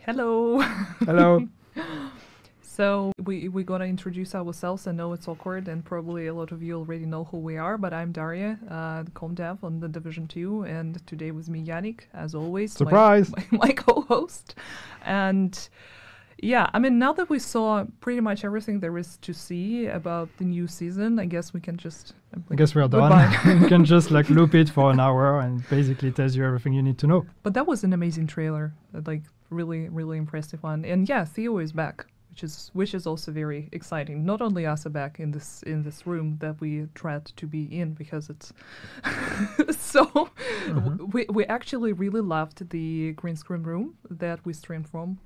Hello. Hello. So we gotta introduce ourselves. I know it's awkward, and probably a lot of you already know who we are. But I'm Daria, the com dev on the Division 2, and today with me Yannick, as always. Surprise! My co-host, and yeah, I mean, now that we saw pretty much everything there is to see about the new season, I guess we can just. I guess we're done. You can just loop it for an hour and basically tells you everything you need to know. But that was an amazing trailer, really, really impressive one. And yeah, Theo is back, which is also very exciting. Not only us are back in this room that we dread to be in, because it's so. We actually really loved the green screen room that we streamed from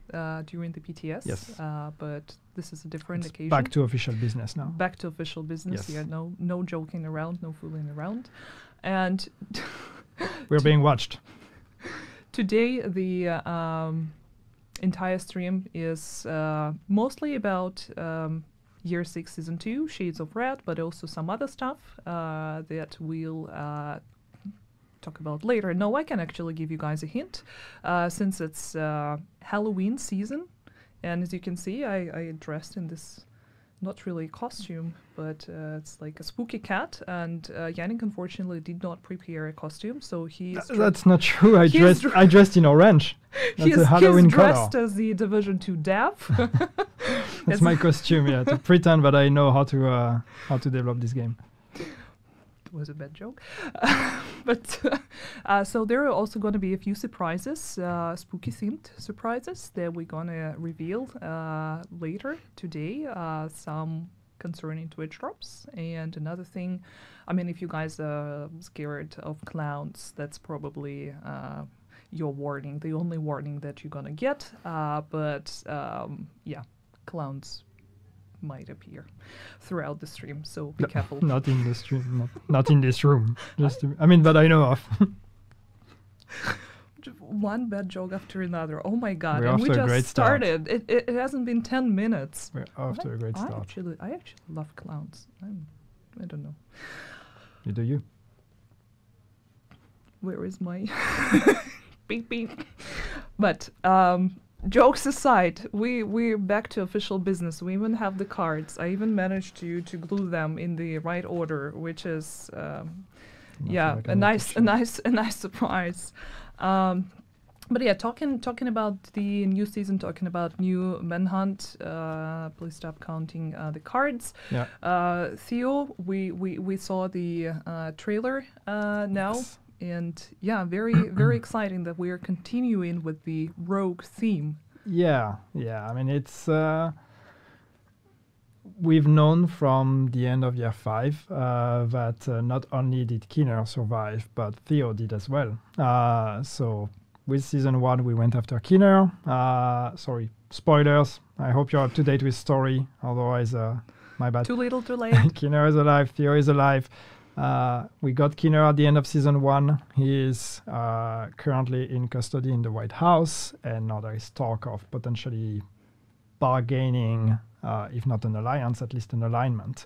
during the PTS. Yes. But this is a different occasion. Back to official business now. Back to official business. Yes. Yeah. No joking around. No fooling around. And we're being watched. Today the entire stream is mostly about Year 6 Season 2, Shades of Red, but also some other stuff that we'll talk about later. No, I can actually give you guys a hint, since it's Halloween season, and as you can see, I dressed in this, not really costume, but it's like a spooky cat, and Yannick unfortunately did not prepare a costume, so he's... That's not true. I dressed in orange. That's a Halloween color. He's dressed as the Division 2 dev. That's my costume, yeah, to pretend that I know how to develop this game. It was a bad joke. But so there are also going to be a few surprises, spooky themed surprises that we're going to reveal later today. Some concerning Twitch drops, and another thing, I mean, if you guys are scared of clowns, that's probably your warning, the only warning that you're gonna get. But yeah, clowns might appear throughout the stream, so be careful. Not in the stream, not in this room. I mean, that I know of. One bad joke after another. Oh my god! We're and we just started. Start. It hasn't been 10 minutes. We're off to a great start. I actually love clowns. I don't know. You do you. Where is my beep beep? But jokes aside, we're back to official business. We even have the cards. I even managed to glue them in the right order, which is yeah, a nice surprise. But yeah, talking about the new season, talking about new Manhunt. Please stop counting the cards. Yeah. Theo, we saw the trailer now. Yes. And yeah, very exciting that we are continuing with the rogue theme. Yeah. I mean, it's we've known from the end of year 5 that not only did Keener survive, but Theo did as well. So with season 1, we went after Keener. Sorry, spoilers. I hope you're up to date with story. Otherwise, my bad. Too little, too late. Keener is alive. Theo is alive. We got Keener at the end of season 1. He is currently in custody in the White House, and now there is talk of potentially bargaining, if not an alliance, at least an alignment.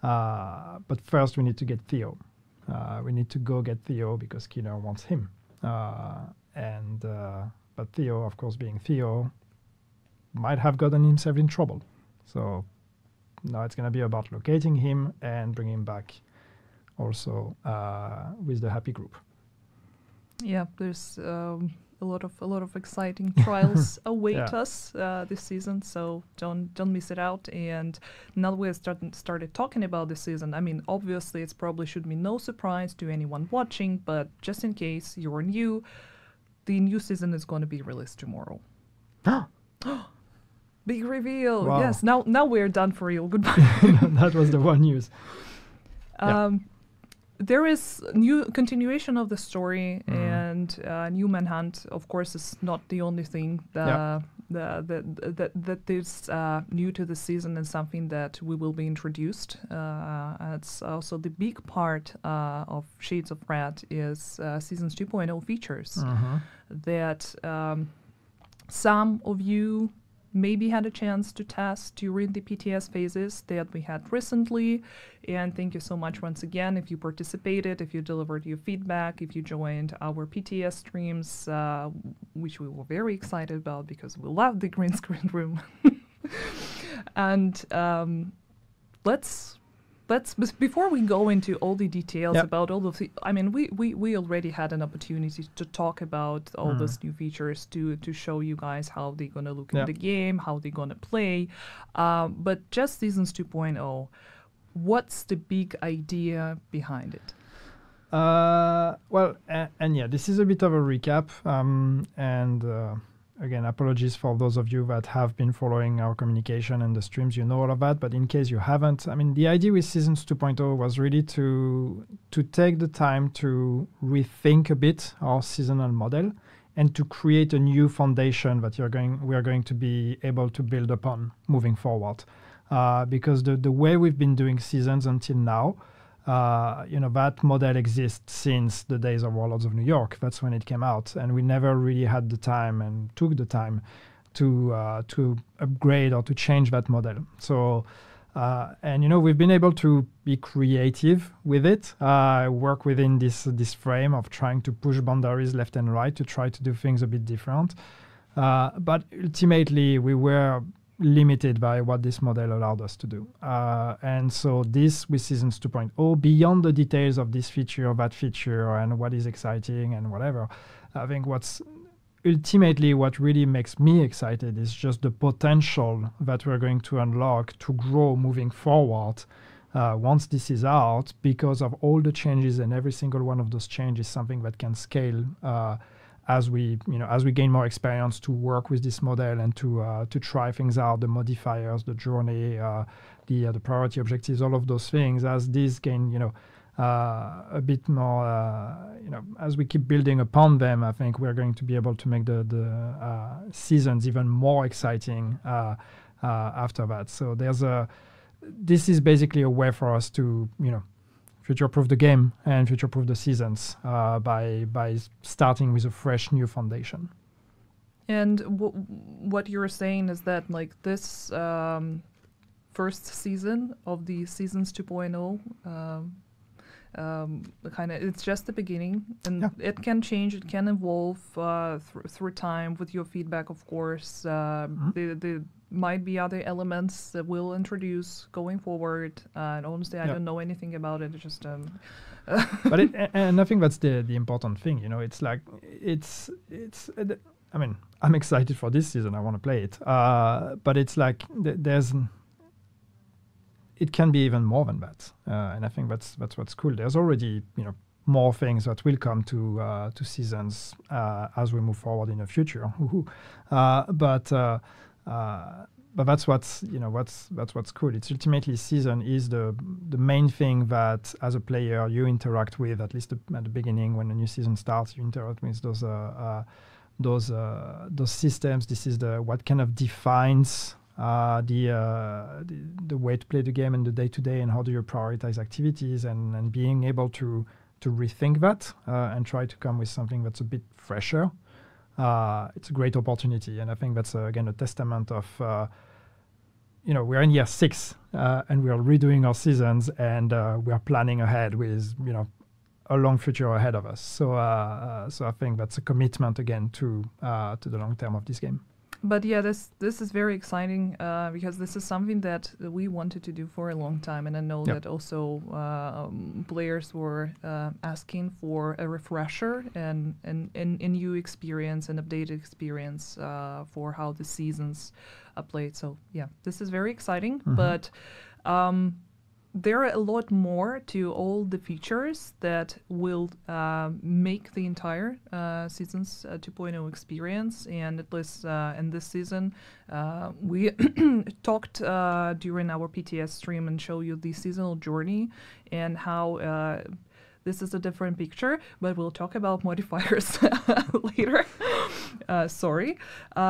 But first, we need to get Theo. We need to go get Theo because Keener wants him. But Theo, of course, being Theo, might have gotten himself in trouble. So now it's going to be about locating him and bringing him back. Also with the happy group. Yeah, there's a lot of exciting trials await us this season, so don't miss it out. And now that we've started talking about this season, I mean, obviously it probably should be no surprise to anyone watching, but just in case you're new, the new season is going to be released tomorrow. Big reveal! Wow. Yes, now we're done for real. Goodbye. That was the one news. There is new continuation of the story, and new Manhunt, of course, is not the only thing that is new to the season and something that we will be introduced. It's also the big part of Shades of Red is Season's 2.0 features that some of you maybe had a chance to test during the PTS phases that we had recently. And thank you so much once again if you participated, if you delivered your feedback, if you joined our PTS streams, which we were very excited about because we love the green screen room. And before we go into all the details about all of the, I mean, we already had an opportunity to talk about all those new features to show you guys how they're going to look in the game, how they're going to play. But just Seasons 2.0, what's the big idea behind it? Well, and yeah, this is a bit of a recap. Again, apologies for those of you that have been following our communication and the streams, you know all of that. But in case you haven't, I mean, the idea with Seasons 2.0 was really to take the time to rethink a bit our seasonal model and to create a new foundation that we are going to be able to build upon moving forward. Because the way we've been doing seasons until now, that model exists since the days of Warlords of New York. That's when it came out, and we never really had the time and took the time to upgrade or to change that model. So, we've been able to be creative with it, work within this frame of trying to push boundaries left and right to try to do things a bit different. But ultimately, we were limited by what this model allowed us to do. And so this with Seasons 2.0, beyond the details of this feature or that feature and what is exciting and whatever, I think what really makes me excited is just the potential that we're going to unlock to grow moving forward once this is out, because of all the changes, and every single one of those changes is something that can scale as we gain more experience to work with this model and to try things out, the modifiers, the journey, the priority objectives, all of those things. As these gain, a bit more, as we keep building upon them, I think we're going to be able to make the seasons even more exciting after that. So this is basically a way for us to, future-proof the game and future-proof the seasons by starting with a fresh new foundation. And what you're saying is that like this first season of the Seasons 2.0, it's just the beginning, and it can change, it can evolve through time with your feedback, of course. The might be other elements that we'll introduce going forward. And honestly, I don't know anything about it. It's just but and I think that's the important thing. It's like I mean, I'm excited for this season. I want to play it. But it's like it can be even more than that. And I think that's what's cool. There's already more things that will come to seasons as we move forward in the future. But that's what's cool. It's ultimately season is the main thing that as a player you interact with, at least at the beginning when a new season starts. You interact with those systems. This is what kind of defines the way to play the game and the day-to-day, and how do you prioritize activities, and being able to rethink that and try to come with something that's a bit fresher. It's a great opportunity, and I think that's again a testament of we're in year 6 and we are redoing our seasons, and we are planning ahead with a long future ahead of us. So I think that's a commitment again to the long term of this game. But yeah, this is very exciting because this is something that we wanted to do for a long time, and I know that also players were asking for a refresher and a new experience, an updated experience for how the seasons are played. So yeah, this is very exciting, but there are a lot more to all the features that will make the entire Seasons 2.0 experience. And at least in this season, we talked during our PTS stream and show you the seasonal journey and how this is a different picture, but we'll talk about modifiers later. Sorry.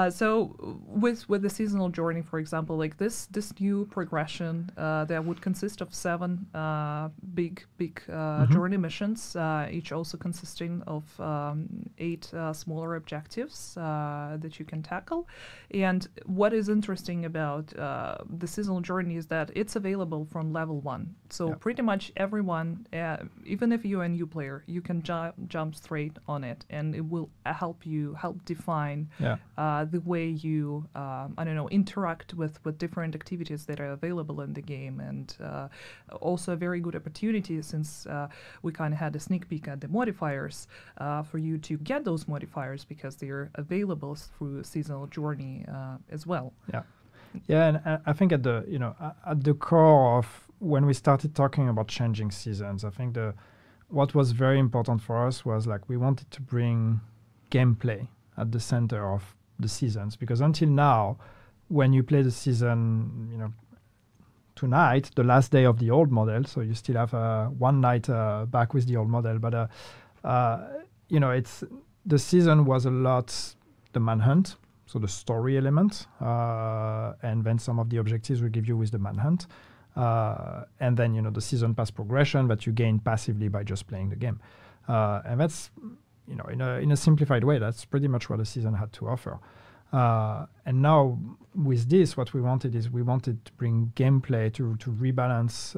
So with the seasonal journey, for example, like this new progression that would consist of 7 big journey missions, each also consisting of 8 smaller objectives that you can tackle. And what is interesting about the seasonal journey is that it's available from level 1. So pretty much everyone, even if you're a new player, you can jump straight on it, and it will help define the way you interact with different activities that are available in the game. And also a very good opportunity, since we kind of had a sneak peek at the modifiers, for you to get those modifiers because they're available through seasonal journey as well. And I think at the core of when we started talking about changing seasons, I think what was very important for us was like we wanted to bring gameplay at the center of the seasons, because until now, when you play the season, tonight, the last day of the old model, so you still have one night back with the old model, but it's the season was a lot the manhunt, so the story element, and then some of the objectives we give you with the manhunt. And then, the season pass progression that you gain passively by just playing the game. And that's, in a simplified way, that's pretty much what the season had to offer. And now with this, what we wanted to bring gameplay to rebalance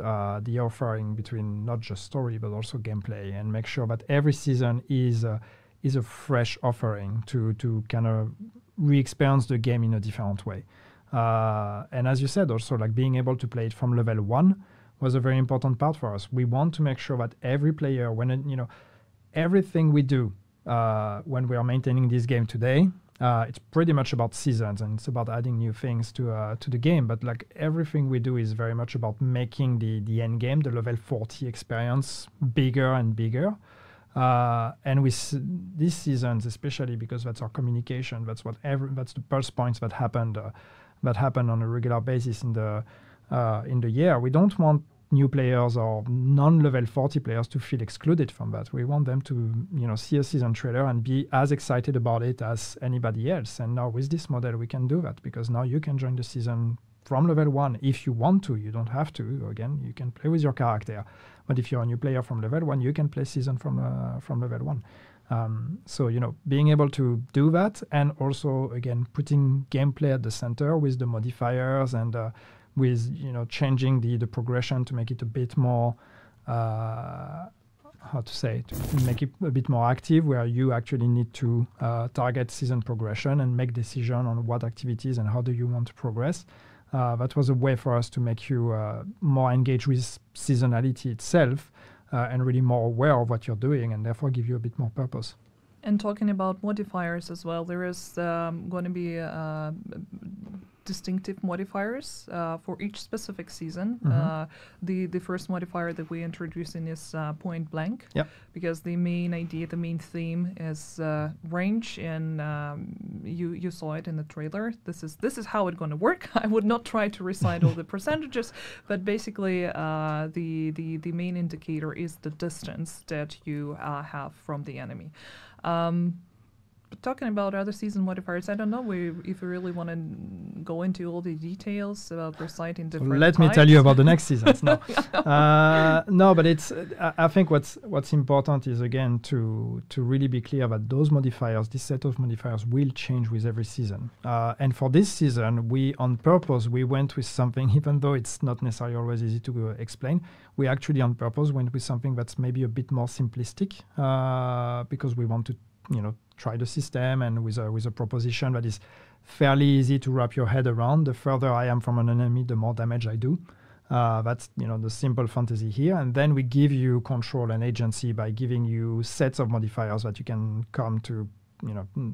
the offering between not just story, but also gameplay, and make sure that every season is a fresh offering to kind of re-experience the game in a different way. And as you said, also like being able to play it from level 1 was a very important part for us. We want to make sure that every player, everything we do when we are maintaining this game today, it's pretty much about seasons, and it's about adding new things to the game. But like everything we do is very much about making the end game, the level 40 experience, bigger and bigger. And with these seasons, especially because that's our communication, that's the pulse points that happen on a regular basis in the year. We don't want new players or non-level 40 players to feel excluded from that. We want them to see a season trailer and be as excited about it as anybody else. And now with this model, we can do that, because now you can join the season from level 1 if you want to. You don't have to. Again, you can play with your character. But if you're a new player from level 1, you can play season from level 1. So, being able to do that, and also, again, putting gameplay at the center with the modifiers, and with, changing the progression to make it a bit more, to make it a bit more active, where you actually need to target season progression and make decision on what activities and how do you want to progress. That was a way for us to make you more engaged with seasonality itself, and really more aware of what you're doing, and therefore give you a bit more purpose. And talking about modifiers as well, there is going to be distinctive modifiers for each specific season. The first modifier that we introduced in is point blank, because the main idea, the main theme is range, and you saw it in the trailer. This is how it's going to work. I would not try to recite all the percentages, but basically the main indicator is the distance that you have from the enemy. But talking about other season modifiers, I don't know if we really want to go into all the details about reciting different Let me tell you about the next seasons now. No, but it's. I think what's important is, again, to really be clear that those modifiers, this set of modifiers, will change with every season. And for this season, we on purpose went with something, even though it's not necessarily always easy to explain. We actually on purpose went with something that's maybe a bit more simplistic, because we want to, try the system, and with a proposition that is fairly easy to wrap your head around. The further I am from an enemy, the more damage I do. That's the simple fantasy here. And then we give you control and agency by giving you sets of modifiers that you can come to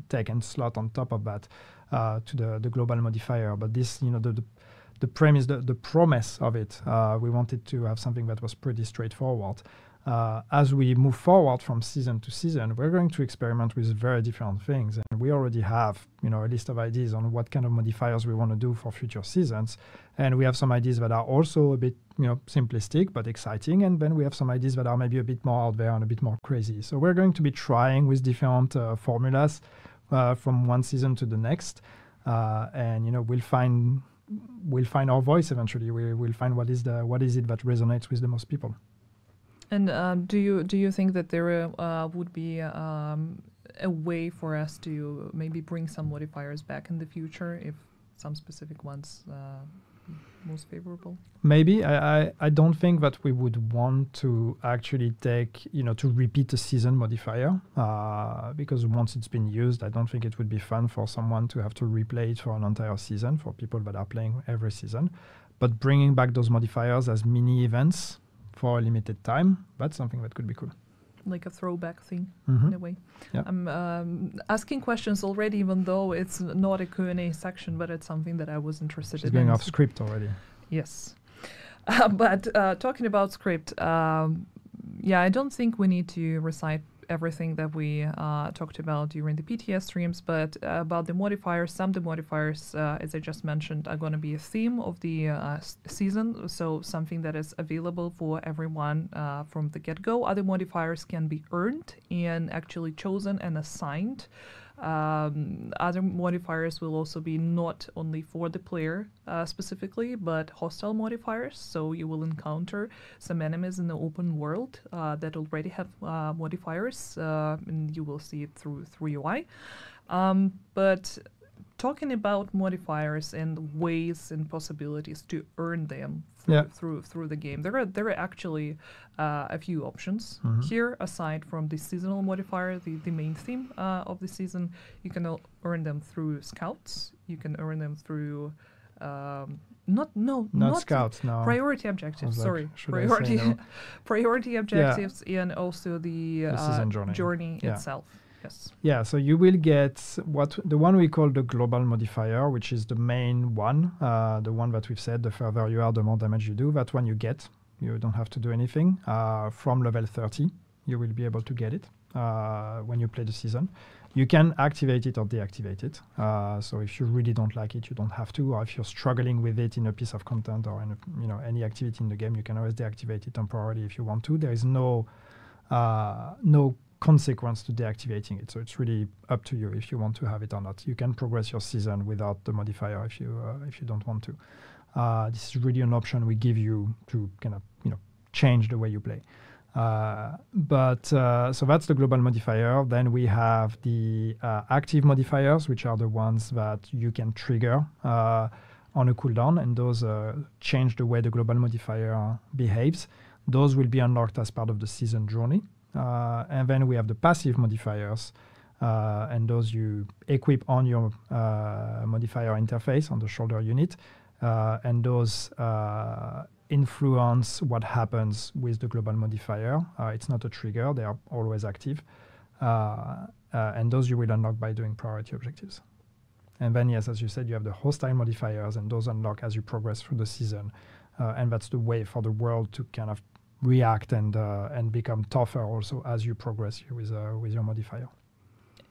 take and slot on top of that to the global modifier. But this, the premise, the promise of it, we wanted to have something that was pretty straightforward. As we move forward from season to season, we're going to experiment with very different things, and we already have, a list of ideas on what kind of modifiers we want to do for future seasons. And we have some ideas that are also a bit, simplistic but exciting, and then we have some ideas that are maybe a bit more out there and a bit more crazy. So we're going to be trying with different formulas. from one season to the next, and we'll find our voice eventually. We'll find what is it that resonates with the most people. And do you think that there would be a way for us to maybe bring some modifiers back in the future if some specific ones most favorable? Maybe. I don't think that we would want to actually take, to repeat a season modifier, because once it's been used, I don't think it would be fun for someone to have to replay it for an entire season for people that are playing every season. But bringing back those modifiers as mini events for a limited time, that's something that could be cool. Like a throwback thing, Mm-hmm. in a way. Yeah. I'm asking questions already, even though it's not a Q&A section, but it's something that I was interested in. She's going off script already. Yes. But talking about script, I don't think we need to recite everything that we talked about during the PTS streams, but about the modifiers, some of the modifiers, as I just mentioned, are going to be a theme of the season, so something that is available for everyone from the get-go. Other modifiers can be earned and actually chosen and assigned. Other modifiers will also be not only for the player specifically, but hostile modifiers. So you will encounter some enemies in the open world that already have modifiers, and you will see it through UI. But talking about modifiers and ways and possibilities to earn them through the game, there are actually a few options here. Aside from the seasonal modifier, the main theme of the season, you can earn them through scouts. You can earn them through not scouts. No, priority objectives. Like, Sorry, priority objectives, and also the season journey itself. Yes. Yeah, so you will get the one we call the global modifier, which is the main one, the one that we've said, the further you are, the more damage you do. That one you get. You don't have to do anything. From level 30, you will be able to get it when you play the season. You can activate it or deactivate it. So if you really don't like it, you don't have to. Or if you're struggling with it in a piece of content or in any activity in the game, you can always deactivate it temporarily if you want to. There is no consequence to deactivating it, so it's really up to you if you want to have it or not. You can progress your season without the modifier if you don't want to. This is really an option we give you to kind of change the way you play. But so that's the global modifier. Then we have the active modifiers, which are the ones that you can trigger on a cooldown, and those change the way the global modifier behaves. Those will be unlocked as part of the season journey. And then we have the passive modifiers, and those you equip on your modifier interface on the shoulder unit, and those influence what happens with the global modifier. It's not a trigger, they are always active. And those you will unlock by doing priority objectives. And then, yes, as you said, you have the hostile modifiers, and those unlock as you progress through the season. And that's the way for the world to kind of react and become tougher also as you progress with your modifier.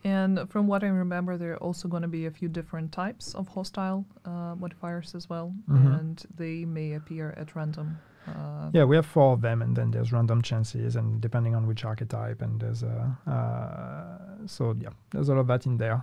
And from what I remember, there are also going to be a few different types of hostile modifiers as well, and they may appear at random. Yeah, we have 4 of them, and then there's random chances, and depending on which archetype, and there's so yeah, there's all of that in there.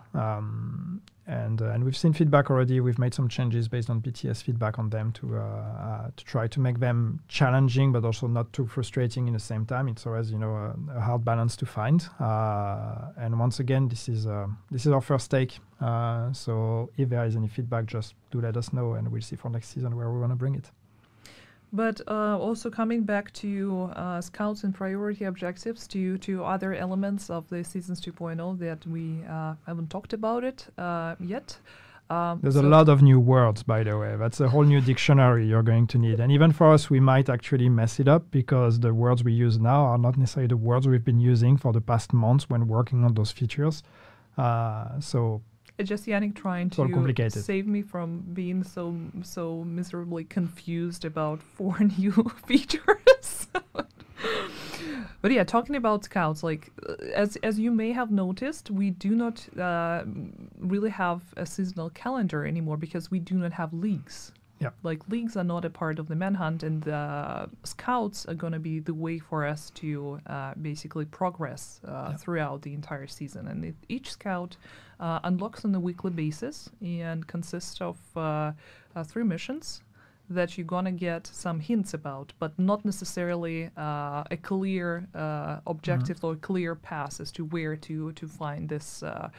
And we've seen feedback already. We've made some changes based on PTS feedback on them to try to make them challenging, but also not too frustrating in the same time. It's always a hard balance to find. And once again, this is our first take. So if there is any feedback, just do let us know, and we'll see for next season where we want to bring it. But also coming back to scouts and priority objectives, to other elements of the Seasons 2.0 that we haven't talked about it yet. There's a lot of new words, by the way. That's a whole new dictionary you're going to need. And even for us, we might actually mess it up because the words we use now are not necessarily the words we've been using for the past months when working on those features. So it's just Yannick trying to save me from being so miserably confused about 4 new features. But yeah, talking about scouts, like as you may have noticed, we do not really have a seasonal calendar anymore because we do not have leagues. Yeah. Like leagues are not a part of the manhunt, and the scouts are going to be the way for us to basically progress throughout the entire season. And each scout unlocks on a weekly basis and consists of 3 missions that you're going to get some hints about, but not necessarily a clear objective or clear path as to where to find this, a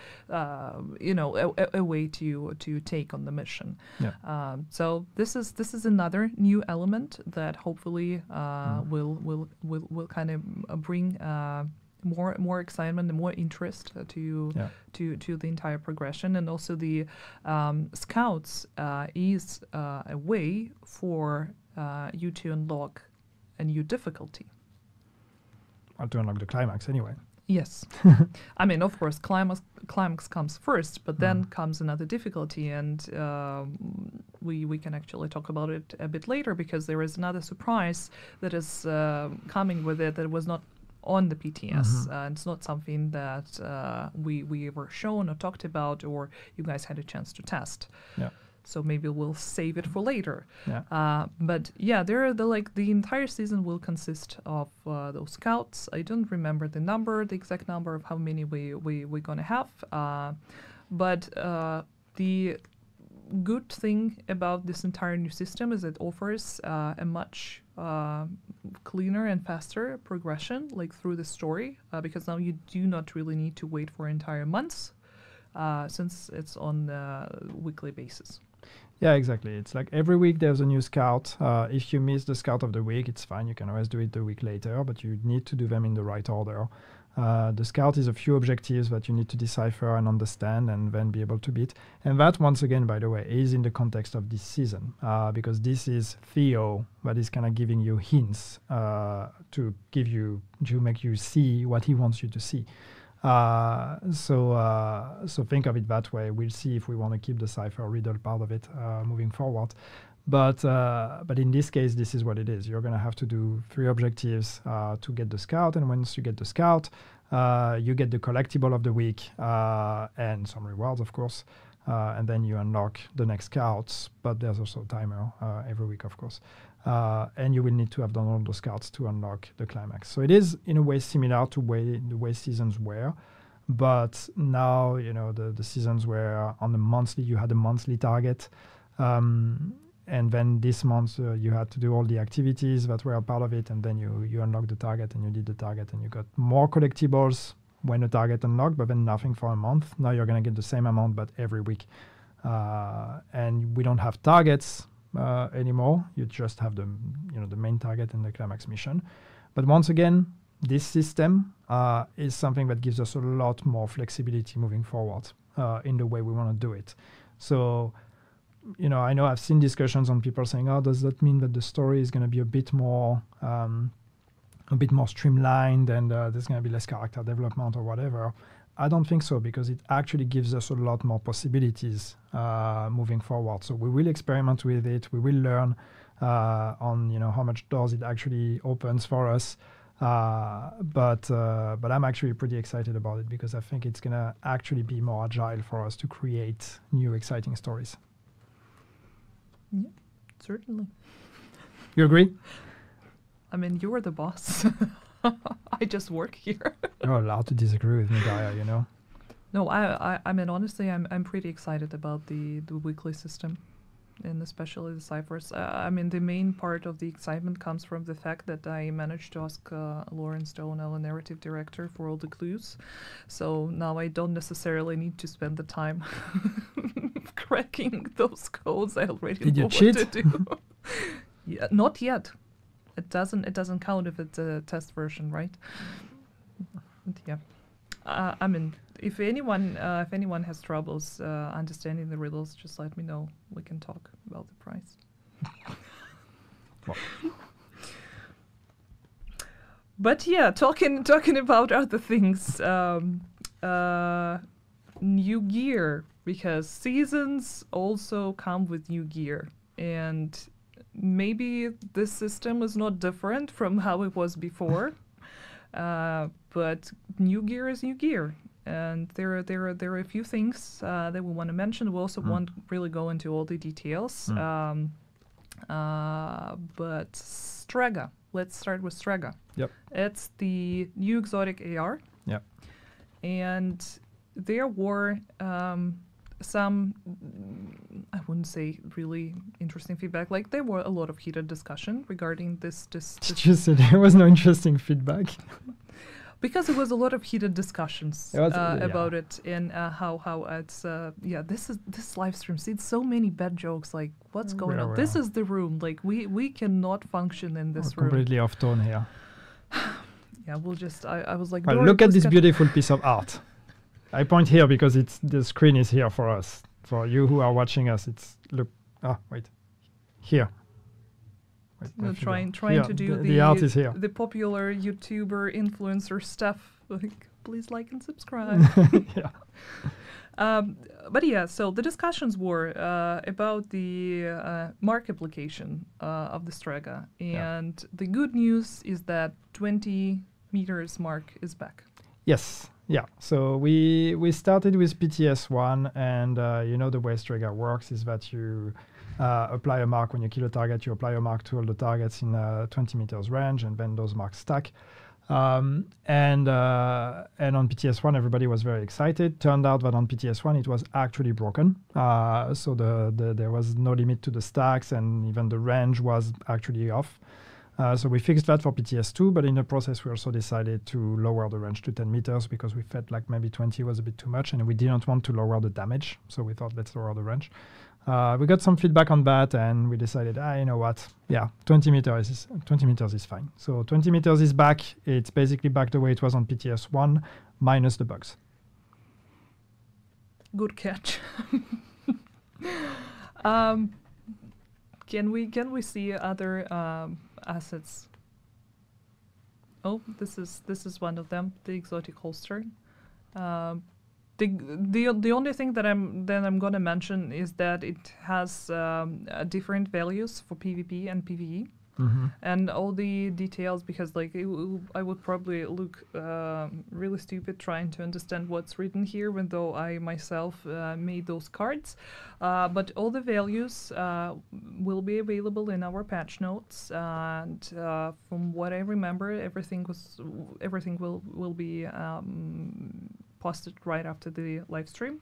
way to take on the mission. Yeah. So this is another new element that hopefully will kind of bring more excitement and more interest to the entire progression. And also the scouts is a way for you to unlock a new difficulty. Or to unlock the climax anyway. Yes. I mean, of course, climax comes first, but then comes another difficulty, and we can actually talk about it a bit later, because there is another surprise that is coming with it that was not on the PTS. It's not something that we were shown or talked about, or you guys had a chance to test. Yeah. So maybe we'll save it for later. Yeah. But yeah, the entire season will consist of those scouts. I don't remember the exact number of how many we're gonna have. But the good thing about this entire new system is it offers a much cleaner and faster progression, like through the story, because now you do not really need to wait for entire months, since it's on a weekly basis. Yeah, exactly. It's like every week there's a new scout. If you miss the scout of the week, it's fine. You can always do it the week later, but you need to do them in the right order. The scout is a few objectives that you need to decipher and understand and then be able to beat. And that, once again, by the way, is in the context of this season, because this is Theo that is kind of giving you hints to make you see what he wants you to see. So think of it that way. We'll see if we want to keep the cipher riddle part of it moving forward. But in this case, this is what it is. You're going to have to do 3 objectives to get the scout, and once you get the scout, you get the collectible of the week and some rewards, of course, and then you unlock the next scouts. But there's also a timer every week, of course, and you will need to have done all the scouts to unlock the climax. So it is in a way similar to the way seasons were. But now, the seasons were on the monthly, you had a monthly target. And then this month you had to do all the activities that were a part of it, and then you unlocked the target, and you did the target, and you got more collectibles when the target unlocked, but then nothing for a month. Now you're going to get the same amount, but every week. And we don't have targets anymore. You just have the main target and the climax mission. But once again, this system is something that gives us a lot more flexibility moving forward in the way we want to do it. So, I know I've seen discussions on people saying, "Oh, does that mean that the story is going to be a bit more streamlined and there's going to be less character development or whatever?" I don't think so, because it actually gives us a lot more possibilities moving forward. So we will experiment with it. We will learn on how much doors it actually opens for us. But I'm actually pretty excited about it, because I think it's going to actually be more agile for us to create new exciting stories. Yeah, certainly. You agree? I mean, you're the boss. I just work here. You're allowed to disagree with me, Gaia, No, I mean, honestly, I'm pretty excited about the weekly system, and especially the ciphers. I mean, the main part of the excitement comes from the fact that I managed to ask Lauren Stone, our narrative director, for all the clues. So now I don't necessarily need to spend the time cracking those codes. I already know what to do. Yeah, not yet. It doesn't count if it's a test version, right? But yeah. I mean, if anyone has troubles understanding the riddles, just let me know. We can talk about the price. But yeah, talking about other things. New gear, because seasons also come with new gear, and maybe this system is not different from how it was before. But new gear is new gear, and there are a few things that we want to mention. We also won't really go into all the details. But Strega, let's start with Strega. Yep. It's the new exotic AR. Yep. And there were some, I wouldn't say really interesting feedback. Like there were a lot of heated discussion regarding this. Did you say there was no interesting feedback? Because it was a lot of heated discussions about it and how it's this live stream sees so many bad jokes. Like what's going on? This is the room. Like we cannot function in this room. Completely off tone here. Yeah, we'll just. I was like, well, look at this beautiful piece of art. I point here because the screen is here for us. For you who are watching us, it's look. Wait, here. Wait, trying to do the art is here. The popular YouTuber influencer stuff. Like, please like and subscribe. Yeah. But yeah, so the discussions were about the mark application of the Strega, and the good news is that 20 meters mark is back. Yes. Yeah, so we started with PTS1, and the way Strega works is that you apply a mark when you kill a target. You apply a mark to all the targets in 20 meters range, and then those marks stack. And on PTS1, everybody was very excited. Turned out that on PTS1, it was actually broken. So there was no limit to the stacks, and even the range was actually off. So we fixed that for PTS2, but in the process, we also decided to lower the range to 10 meters because we felt like maybe 20 was a bit too much, and we didn't want to lower the damage. So we thought, let's lower the range. We got some feedback on that, and we decided, you know what? Yeah, 20 meters is fine. So 20 meters is back. It's basically back the way it was on PTS1, minus the bugs. Good catch. Can we see other assets? Oh, this is one of them, the exotic holster. The only thing that I'm gonna mention is that it has different values for PvP and PvE. Mm-hmm. And all the details, because like I would probably look really stupid trying to understand what's written here, even though I myself made those cards. But all the values will be available in our patch notes, and from what I remember, everything will be posted right after the live stream.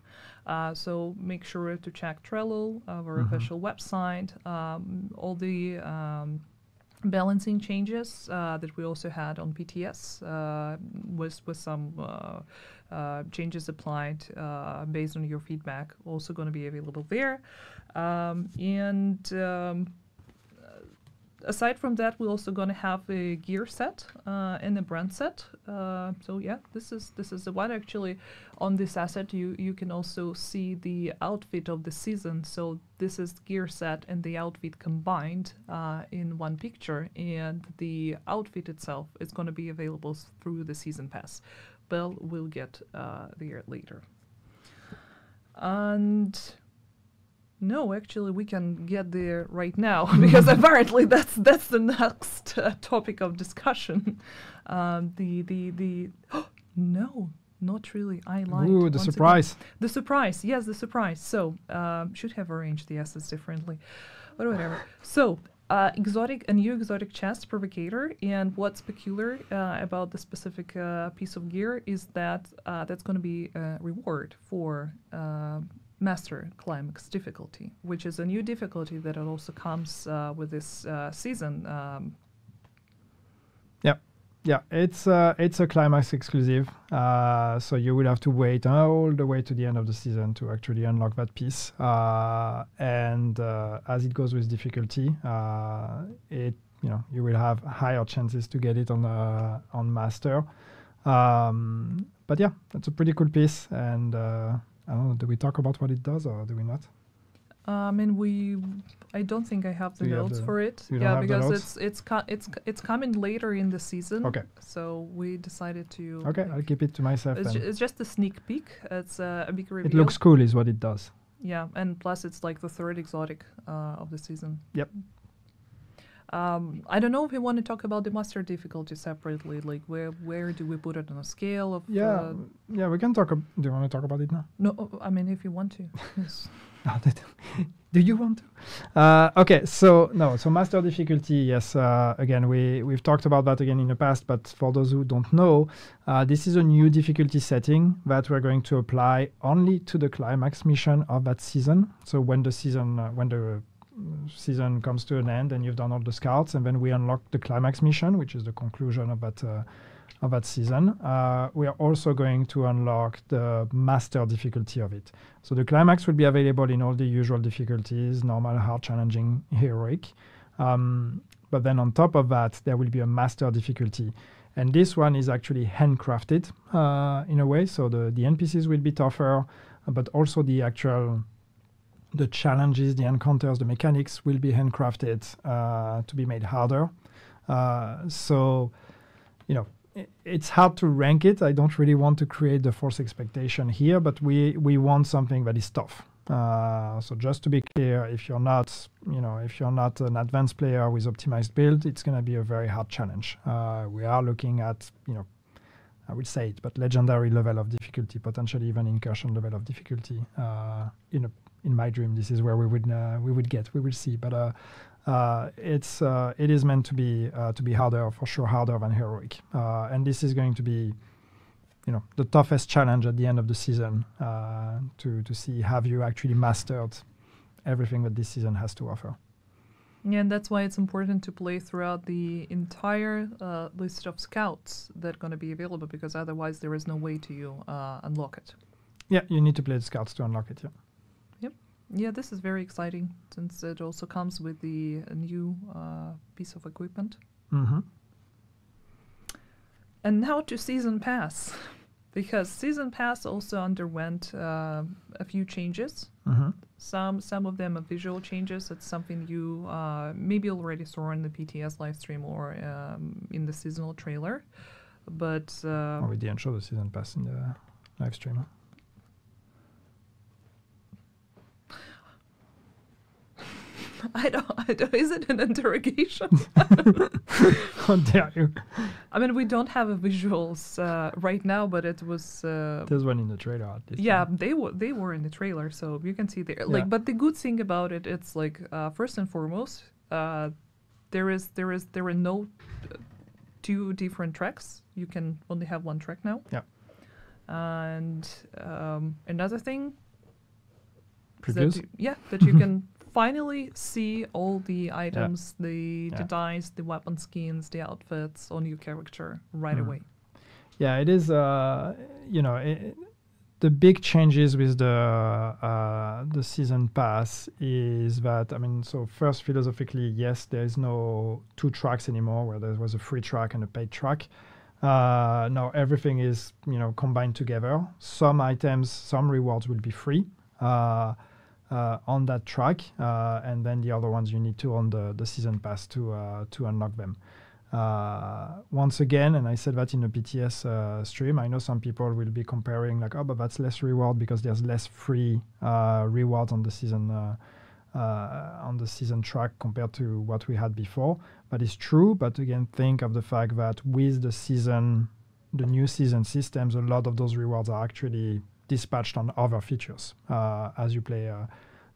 So make sure to check Trello, our official website, all the balancing changes that we also had on PTS with some changes applied based on your feedback, also going to be available there. Aside from that, we're also going to have a gear set and a brand set. So yeah, this is the one. Actually, on this asset, you can also see the outfit of the season. So this is gear set and the outfit combined in one picture, and the outfit itself is going to be available through the season pass. But we'll get there later. And no, actually, we can get there right now because apparently that's the next topic of discussion. No, not really. I lied. Ooh, the surprise. Again. The surprise. Yes, the surprise. So should have arranged the assets differently, but whatever. So a new exotic chest provocator, and what's peculiar about the specific piece of gear is that that's going to be a reward for Master Climax difficulty, which is a new difficulty that also comes with this season. Yeah, it's a Climax exclusive, so you will have to wait all the way to the end of the season to actually unlock that piece. And as it goes with difficulty, you will have higher chances to get it on Master. But yeah, that's a pretty cool piece, and I don't know, do we talk about what it does or do we not? I don't think I have the notes for it. Yeah, because it's coming later in the season. Okay. So we decided to. Okay, I'll keep it to myself. It's just a sneak peek. It's a big reveal. It looks cool, is what it does. Yeah, and plus it's like the third exotic of the season. Yep. I don't know if we want to talk about the master difficulty separately. Like where do we put it on a scale of? Yeah, we can talk. Do you want to talk about it now? No, I mean if you want to. Yes. Do you want to? Okay, so master difficulty, yes. Again, we've talked about that again in the past, but for those who don't know, this is a new difficulty setting that we're going to apply only to the climax mission of that season. So when the season comes to an end and you've done all the scouts, and then we unlock the climax mission, which is the conclusion of that season, we are also going to unlock the master difficulty of it. So the climax will be available in all the usual difficulties: normal, hard, challenging, heroic. But then on top of that, there will be a master difficulty. And this one is actually handcrafted in a way. So the NPCs will be tougher, but also the challenges, the encounters, the mechanics will be handcrafted to be made harder. So, it's hard to rank it. I don't really want to create the false expectation here, but we want something that is tough. So just to be clear, if you're not an advanced player with optimized build, it's going to be a very hard challenge. We are looking at, I would say it, but legendary level of difficulty, potentially even incursion level of difficulty. In my dream, this is where we would get. We will see, but it is meant to be harder, for sure, harder than heroic. And this is going to be, the toughest challenge at the end of the season to see have you actually mastered everything that this season has to offer. Yeah, and that's why it's important to play throughout the entire list of scouts that are going to be available, because otherwise there is no way to unlock it. Yeah, you need to play the scouts to unlock it, yeah. Yep. Yeah, this is very exciting since it also comes with the new piece of equipment. Mm-hmm. And now to Season Pass, because Season Pass also underwent a few changes. Mm-hmm. Some of them are visual changes. It's something you maybe already saw in the PTS live stream or in the seasonal trailer. But we didn't show the Season Pass in the live stream. Huh? I don't. Is it an interrogation? How dare you? I mean, we don't have a visuals right now, but it was. There's one in the trailer. At least, yeah, they were in the trailer, so you can see there. Yeah. But the good thing about it, it's like first and foremost, there are no two different tracks. You can only have one track now. Yeah. And another thing. Previews? That you can finally see all the items, the dice, the weapon skins, the outfits on your character right away. Yeah, it is. The big changes with the season pass is that, so first, philosophically, yes, there is no two tracks anymore where there was a free track and a paid track. Now everything is combined together. Some items, some rewards will be free. On that track, and then the other ones you need to own the season pass to unlock them. Once again, and I said that in the PTS stream, I know some people will be comparing like, but that's less reward because there's less free rewards on the season track compared to what we had before. But it's true. But again, think of the fact that with the new season systems, a lot of those rewards are actually dispatched on other features as you play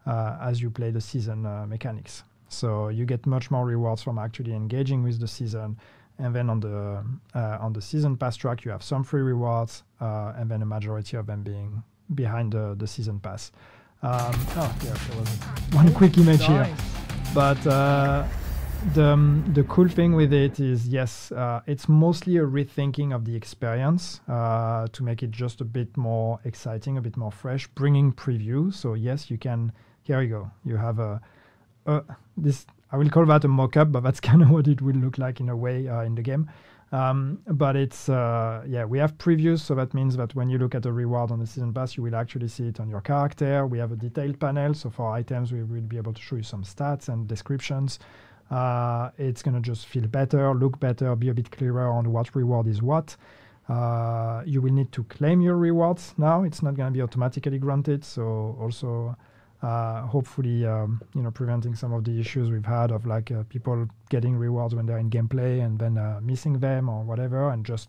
the season mechanics. So you get much more rewards from actually engaging with the season, and then on the season pass track you have some free rewards, and then a majority of them being behind the season pass. There was one quick image here, but the cool thing with it is, yes, it's mostly a rethinking of the experience to make it just a bit more exciting, a bit more fresh, bringing preview. So yes, you can. Here we go. You have this. I will call that a mock-up, but that's kind of what it will look like in a way in the game. But it's we have previews, so that means that when you look at a reward on the season pass, you will actually see it on your character. We have a detailed panel, so for items, we will be able to show you some stats and descriptions. It's going to just feel better, look better, be a bit clearer on what reward is what. You will need to claim your rewards now. It's not going to be automatically granted. So also, hopefully, preventing some of the issues we've had of like people getting rewards when they're in gameplay and then missing them or whatever. And just,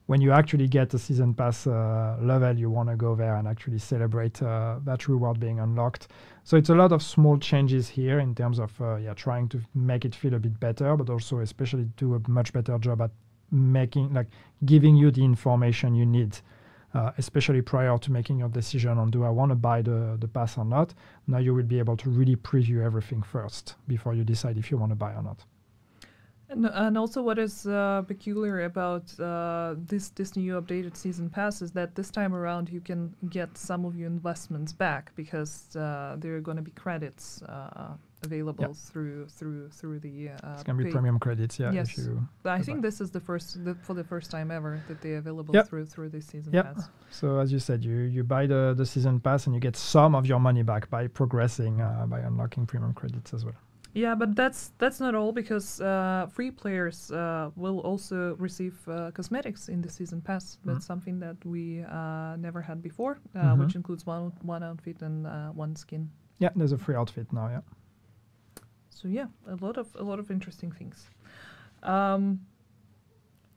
when you actually get a season pass level, you want to go there and actually celebrate that reward being unlocked. So it's a lot of small changes here in terms of trying to make it feel a bit better, but also especially do a much better job at giving you the information you need, especially prior to making your decision on do I want to buy the pass or not. Now you will be able to really preview everything first before you decide if you want to buy or not. And also what is peculiar about this new updated season pass is that this time around you can get some of your investments back because there are going to be credits available through the it's going to be premium credits, yes. If you I think this is for the first time ever that they're available through this season pass. So as you said, you buy the season pass and you get some of your money back by progressing by unlocking premium credits as well. Yeah, but that's not all, because free players will also receive cosmetics in the season pass. That's something that we never had before, which includes one outfit and one skin. Yeah, there's a free outfit now. Yeah. So yeah, a lot of interesting things. And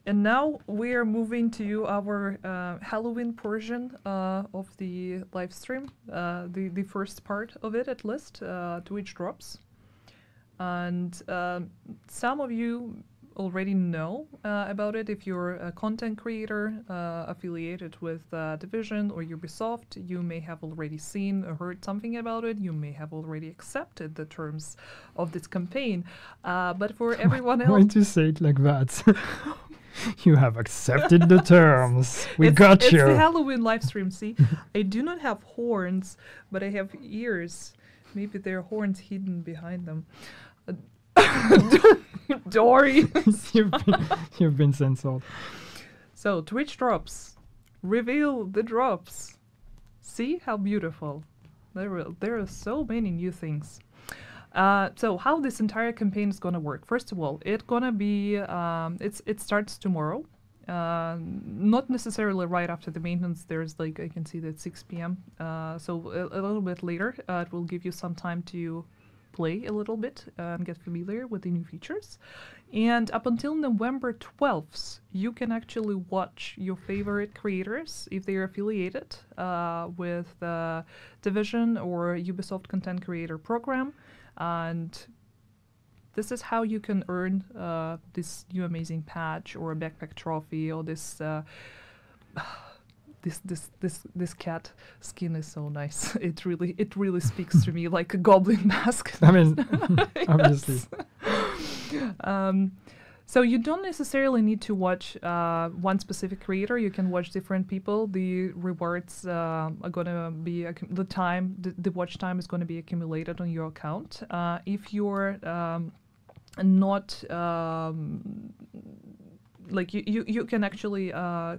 now we are moving to our Halloween portion of the live stream, the first part of it at least, Twitch drops. And some of you already know about it. If you're a content creator affiliated with Division or Ubisoft, you may have already seen or heard something about it. You may have already accepted the terms of this campaign. But for everyone else... Why do you say it like that? You have accepted the terms. We got you. It's the Halloween live stream, see? I do not have horns, but I have ears. Maybe there are horns hidden behind them. Dory. You've been censored. So Twitch drops. Reveal the drops. See how beautiful. There are so many new things. So how this entire campaign is gonna work? First of all, it's gonna be it starts tomorrow. Not necessarily right after the maintenance. There's I can see that 6 p.m. So a little bit later. It will give you some time to play a little bit and get familiar with the new features. And up until November 12th, you can actually watch your favorite creators if they are affiliated with the Division or Ubisoft Content Creator Program. And this is how you can earn this new amazing patch or a backpack trophy or this this cat skin is so nice. It really speaks to me like a goblin mask. I mean, obviously. So you don't necessarily need to watch one specific creator. You can watch different people. The rewards are gonna be the watch time is gonna be accumulated on your account. If you're not you can actually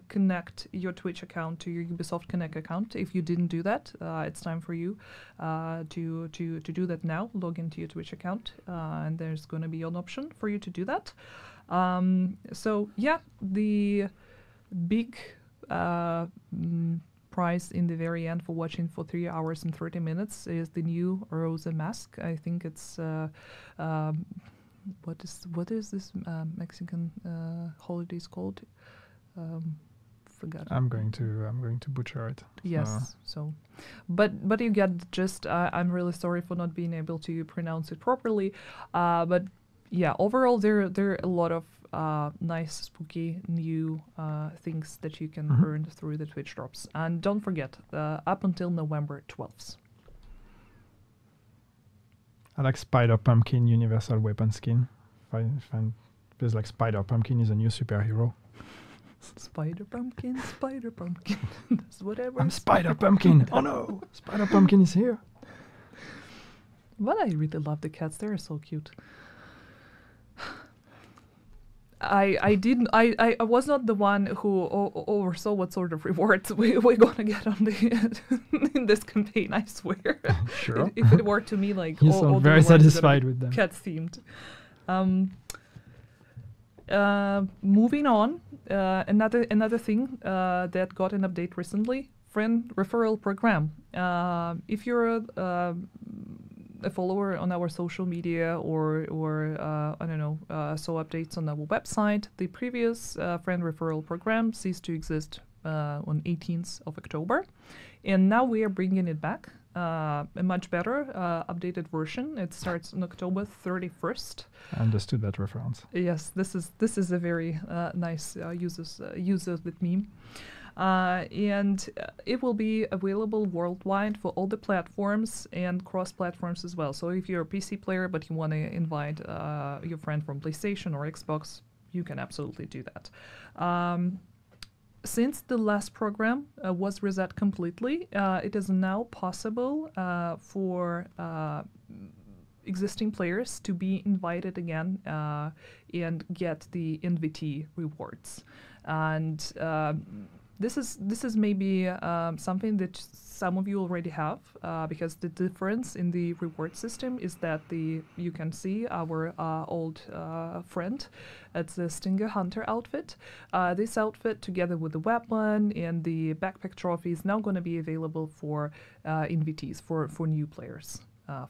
connect your Twitch account to your Ubisoft Connect account. If you didn't do that, it's time for you to do that now. Log into your Twitch account, and there's going to be an option for you to do that. So yeah, the big prize in the very end for watching for 3 hours and 30 minutes is the new Rosa mask. I think it's what is this Mexican holidays called? Forgot. I'm going to butcher it. Yes. So, but you get the gist. I'm really sorry for not being able to pronounce it properly. But yeah, overall there are a lot of nice, spooky new things that you can earn through the Twitch drops. And don't forget, up until November 12th. I like Spider Pumpkin Universal Weapon skin. Feels like Spider Pumpkin is a new superhero. Spider Pumpkin. That's whatever. I'm Spider Pumpkin. Oh no, Spider Pumpkin is here. But I really love the cats. They're so cute. I was not the one who oversaw what sort of rewards we're gonna get on in this campaign, I swear. Sure. If it were to me, like you all sound the very satisfied with them. Cat themed. Moving on, another thing that got an update recently: friend referral program. If you're a follower on our social media or I don't know, saw updates on our website, the previous friend referral program ceased to exist on 18th of October. And now we are bringing it back, a much better updated version. It starts on October 31st. I understood that reference. Yes, this is a very nice user of the meme. And it will be available worldwide for all the platforms and cross-platforms as well. So if you're a PC player but you want to invite your friend from PlayStation or Xbox, you can absolutely do that. Since the last program was reset completely, it is now possible for existing players to be invited again and get the NVT rewards. And this is maybe something that some of you already have, because the difference in the reward system is that you can see our old friend. It's the Stinger Hunter outfit. This outfit, together with the weapon and the backpack trophy, is now going to be available for NVTs, for new players,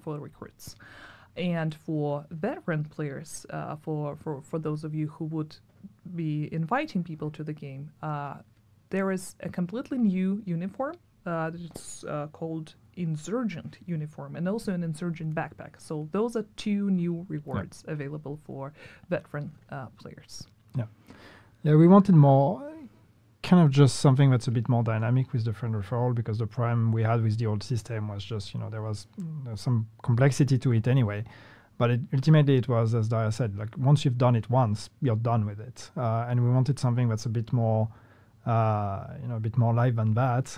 for recruits. And for veteran players, for those of you who would be inviting people to the game, there is a completely new uniform that's called Insurgent uniform, and also an Insurgent backpack. So those are two new rewards available for veteran players. Yeah, we wanted more, kind of just something that's a bit more dynamic with the friend referral, because the problem we had with the old system was just, there was some complexity to it anyway. But ultimately it was, as Daria said, like once you've done it once, you're done with it. And we wanted something that's a bit more, a bit more live than that,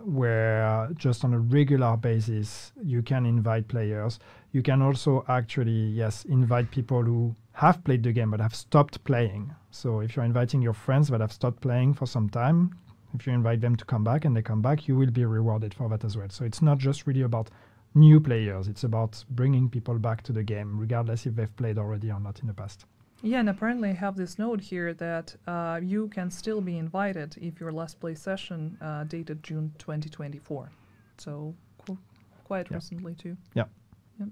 where just on a regular basis you can invite players. You can also actually, yes, invite people who have played the game but have stopped playing. So if you're inviting your friends that have stopped playing for some time, if you invite them to come back and they come back, you will be rewarded for that as well. So it's not just really about new players, it's about bringing people back to the game, regardless if they've played already or not in the past. Yeah, and apparently I have this note here that you can still be invited if your last play session dated June 2024. So quite recently too. Yeah. Yep.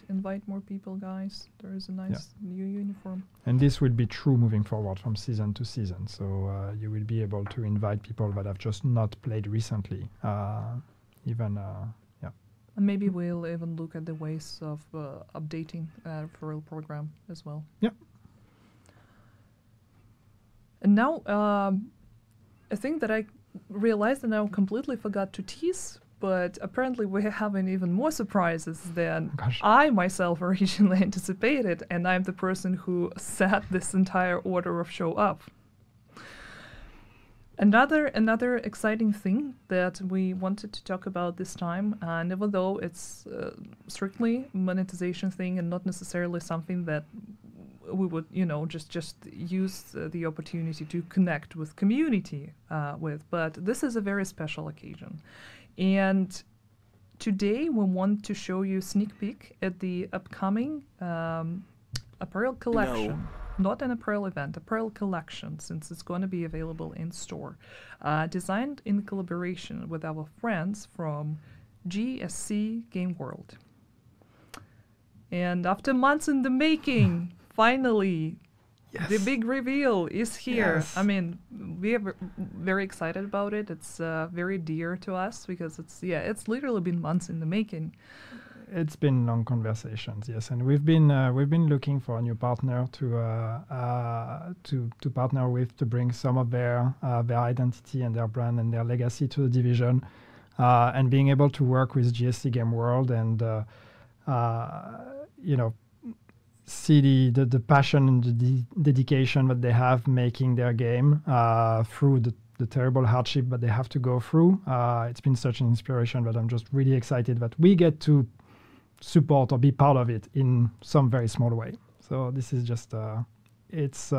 Invite more people, guys. There is a nice new uniform. And this will be true moving forward from season to season. So you will be able to invite people that have just not played recently. And maybe we'll even look at the ways of updating referral program as well. Yep. And now, a thing that I realized and I completely forgot to tease, but apparently we have even more surprises than I myself originally anticipated, and I'm the person who set this entire order of show up. Another exciting thing that we wanted to talk about this time, and even though it's strictly monetization thing and not necessarily something that we would, just use the opportunity to connect with community with, but this is a very special occasion. And today we want to show you a sneak peek at the upcoming Apparl Collection. No. Not an Apparl event, Apparl Collection, since it's going to be available in store. Designed in collaboration with our friends from GSC Game World. And after months in the making, finally, the big reveal is here. Yes. I mean, we are very excited about it. It's very dear to us because it's literally been months in the making. It's been long conversations, yes, and we've been looking for a new partner to partner with, to bring some of their identity and their brand and their legacy to the division, and being able to work with GSC Game World and see the passion and the dedication that they have making their game through the terrible hardship that they have to go through. It's been such an inspiration that I'm just really excited that we get to support or be part of it in some very small way. So this is just it's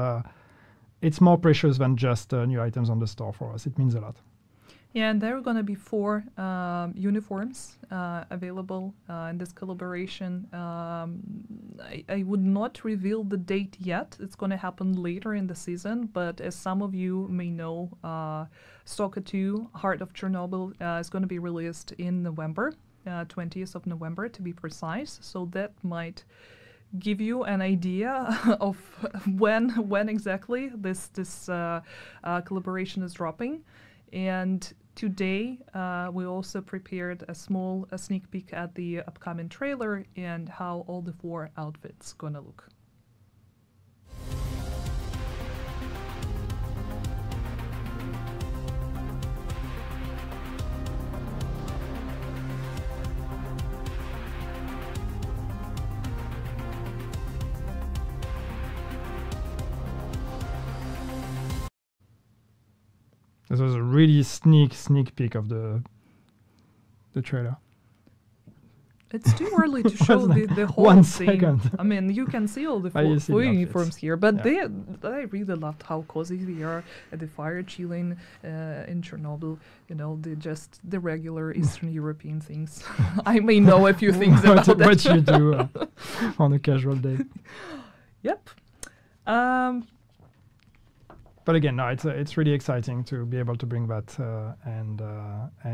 more precious than just new items on the store for us. It means a lot. Yeah, and there are going to be 4 uniforms available in this collaboration. I would not reveal the date yet. It's going to happen later in the season, but as some of you may know, Stalker 2, Heart of Chernobyl is going to be released in November. 20th of November to be precise. So that might give you an idea of when exactly this collaboration is dropping. And today we also prepared a sneak peek at the upcoming trailer and how all the 4 outfits gonna look. This was a really sneak peek of the trailer. It's too early to show the whole 1 thing. second. I mean, you can see all the full uniforms here, but I really loved how cozy they are at the fire chilling in Chernobyl. You know, the regular Eastern European things. I may know a few things about that. What you do on a casual day. Yep. But again, no, it's really exciting to be able to bring that and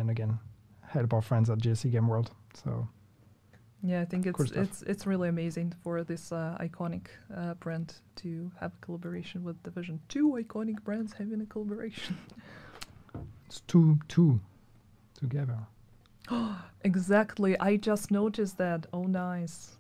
again help our friends at GSC Game World. So yeah, I think cool it's really amazing for this iconic brand to have a collaboration with Division. 2 iconic brands having a collaboration. It's two together. Exactly. I just noticed that. Oh, nice.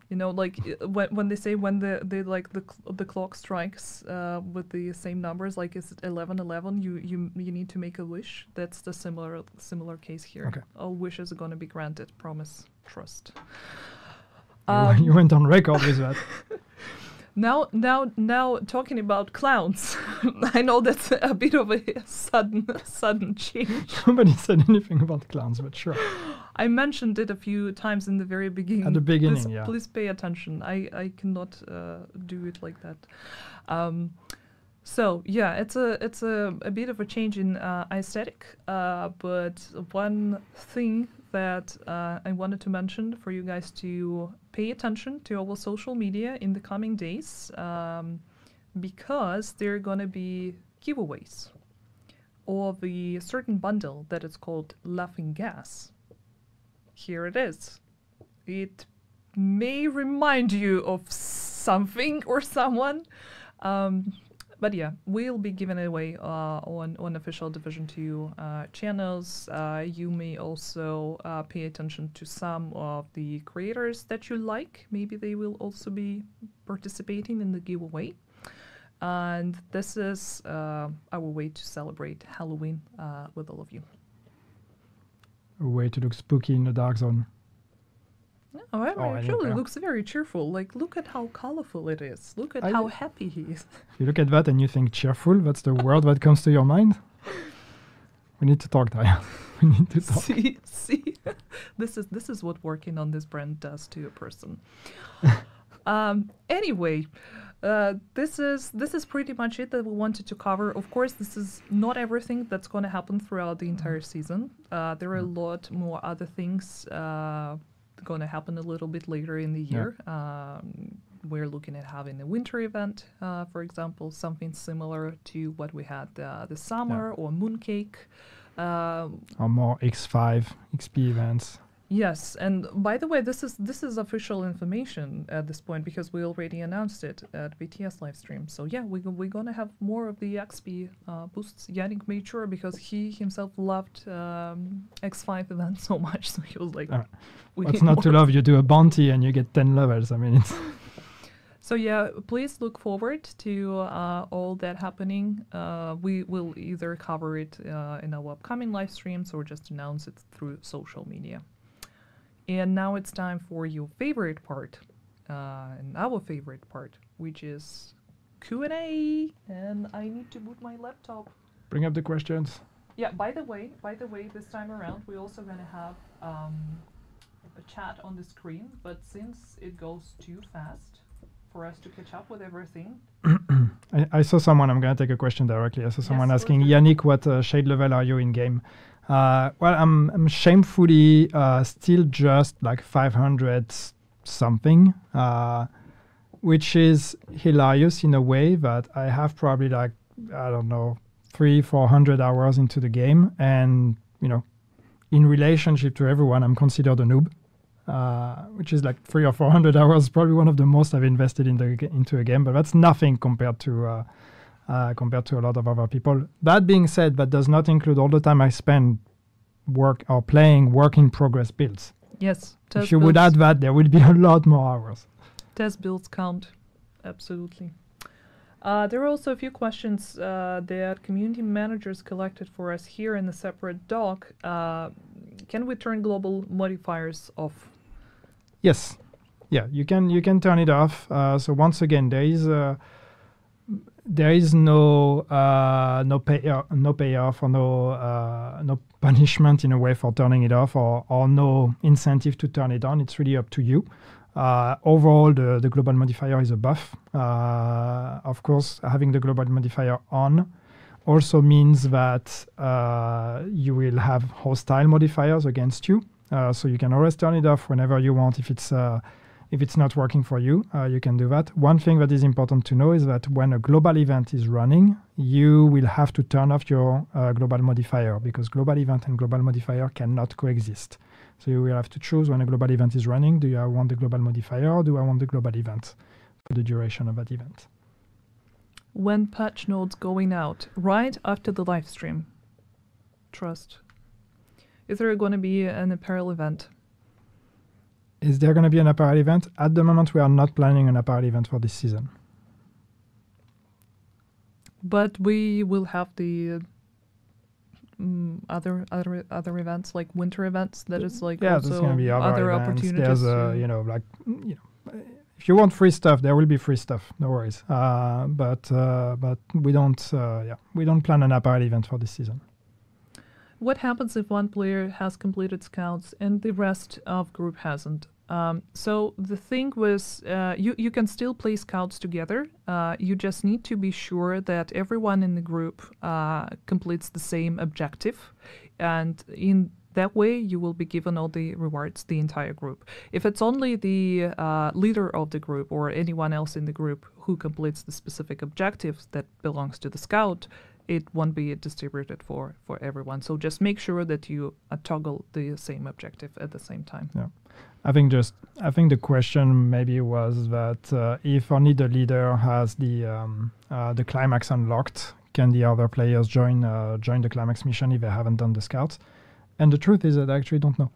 You know, like when they say when the clock strikes with the same numbers, like it's 11:11, you need to make a wish. That's the similar case here. Okay. All wishes are gonna be granted. Promise, trust. You went on record with that. Now talking about clowns. I know that's a bit of a sudden change. Nobody said anything about clowns, but sure. I mentioned it a few times in the very beginning. At the beginning, yeah. Please pay attention. I cannot do it like that. So yeah, it's a bit of a change in aesthetic. But one thing that I wanted to mention for you guys to pay attention to our social media in the coming days, because there are gonna be giveaways of a certain bundle that is called Laughing Gas. Here it is. It may remind you of something or someone. But yeah, we'll be giving it away on official Division 2 channels. You may also pay attention to some of the creators that you like. Maybe they will also be participating in the giveaway. And this is our way to celebrate Halloween with all of you. A way to look spooky in the dark zone. Oh, actually, it looks very cheerful. Like, look at how colorful it is. Look at how happy he is. If you look at that and you think cheerful, that's the word that comes to your mind. We need to talk, Daya. We need to talk. See, this is what working on this brand does to a person. Anyway, this is pretty much it that we wanted to cover. Of course, this is not everything that's going to happen throughout the entire season. There are a lot more other things going to happen a little bit later in the year. We're looking at having a winter event, for example, something similar to what we had this summer, or Mooncake. Or more X5, XP events. Yes, and by the way, this is official information at this point because we already announced it at BTS Livestream. So yeah, we're gonna have more of the XP boosts. Yannick made sure because he himself loved X5 events so much, so he was like, "What's not to love? You do a bounty and you get 10 levels." I mean, it's. So yeah, please look forward to all that happening. We will either cover it in our upcoming live streams or just announce it through social media. And now it's time for your favorite part, and our favorite part, which is Q&A. And I need to boot my laptop. Bring up the questions. Yeah. By the way, this time around we're also gonna have a chat on the screen, but since it goes too fast for us to catch up with everything. I saw someone. I'm gonna take a question directly. I saw someone asking Yannick, what shade level are you in game? Well, I'm shamefully still just like 500 something, which is hilarious in a way that I have probably like, I don't know, 300-400 hours into the game, and you know, in relationship to everyone, I'm considered a noob, which is like 300 or 400 hours, probably one of the most I've invested into a game, but that's nothing compared to a lot of other people. That being said, that does not include all the time I spend playing work in progress builds. Yes. If you would add that, there would be a lot more hours. Test builds count. Absolutely. There are also a few questions that community managers collected for us here in a separate doc. Can we turn global modifiers off? Yes. Yeah, you can turn it off. So once again, there is no payoff or no punishment in a way for turning it off, or no incentive to turn it on. It's really up to you. Overall, the global modifier is a buff. Of course, having the global modifier on also means that you will have hostile modifiers against you. So you can always turn it off whenever you want. If it's not working for you, you can do that. One thing that is important to know is that when a global event is running, you will have to turn off your global modifier, because global event and global modifier cannot coexist. So you will have to choose when a global event is running. Do I want the global modifier, or do I want the global event for the duration of that event? When patch notes going out? Right after the live stream. Trust. Is there going to be an Apparl event? Is there going to be an Apparl event? At the moment, we are not planning an Apparl event for this season. But we will have the other events, like winter events. That is like yeah, also there's going to be other events. Opportunities. There's if you want free stuff, there will be free stuff. No worries. But we don't plan an Apparl event for this season. What happens if one player has completed scouts and the rest of group hasn't? So the thing was, you can still play scouts together. You just need to be sure that everyone in the group completes the same objective. And in that way, you will be given all the rewards, the entire group. If it's only the leader of the group or anyone else in the group who completes the specific objectives that belongs to the scout, it won't be distributed for everyone. So just make sure that you toggle the same objective at the same time. Yeah, I think the question maybe was that if only the leader has the climax unlocked, can the other players join the climax mission if they haven't done the scouts? And the truth is that I actually don't know.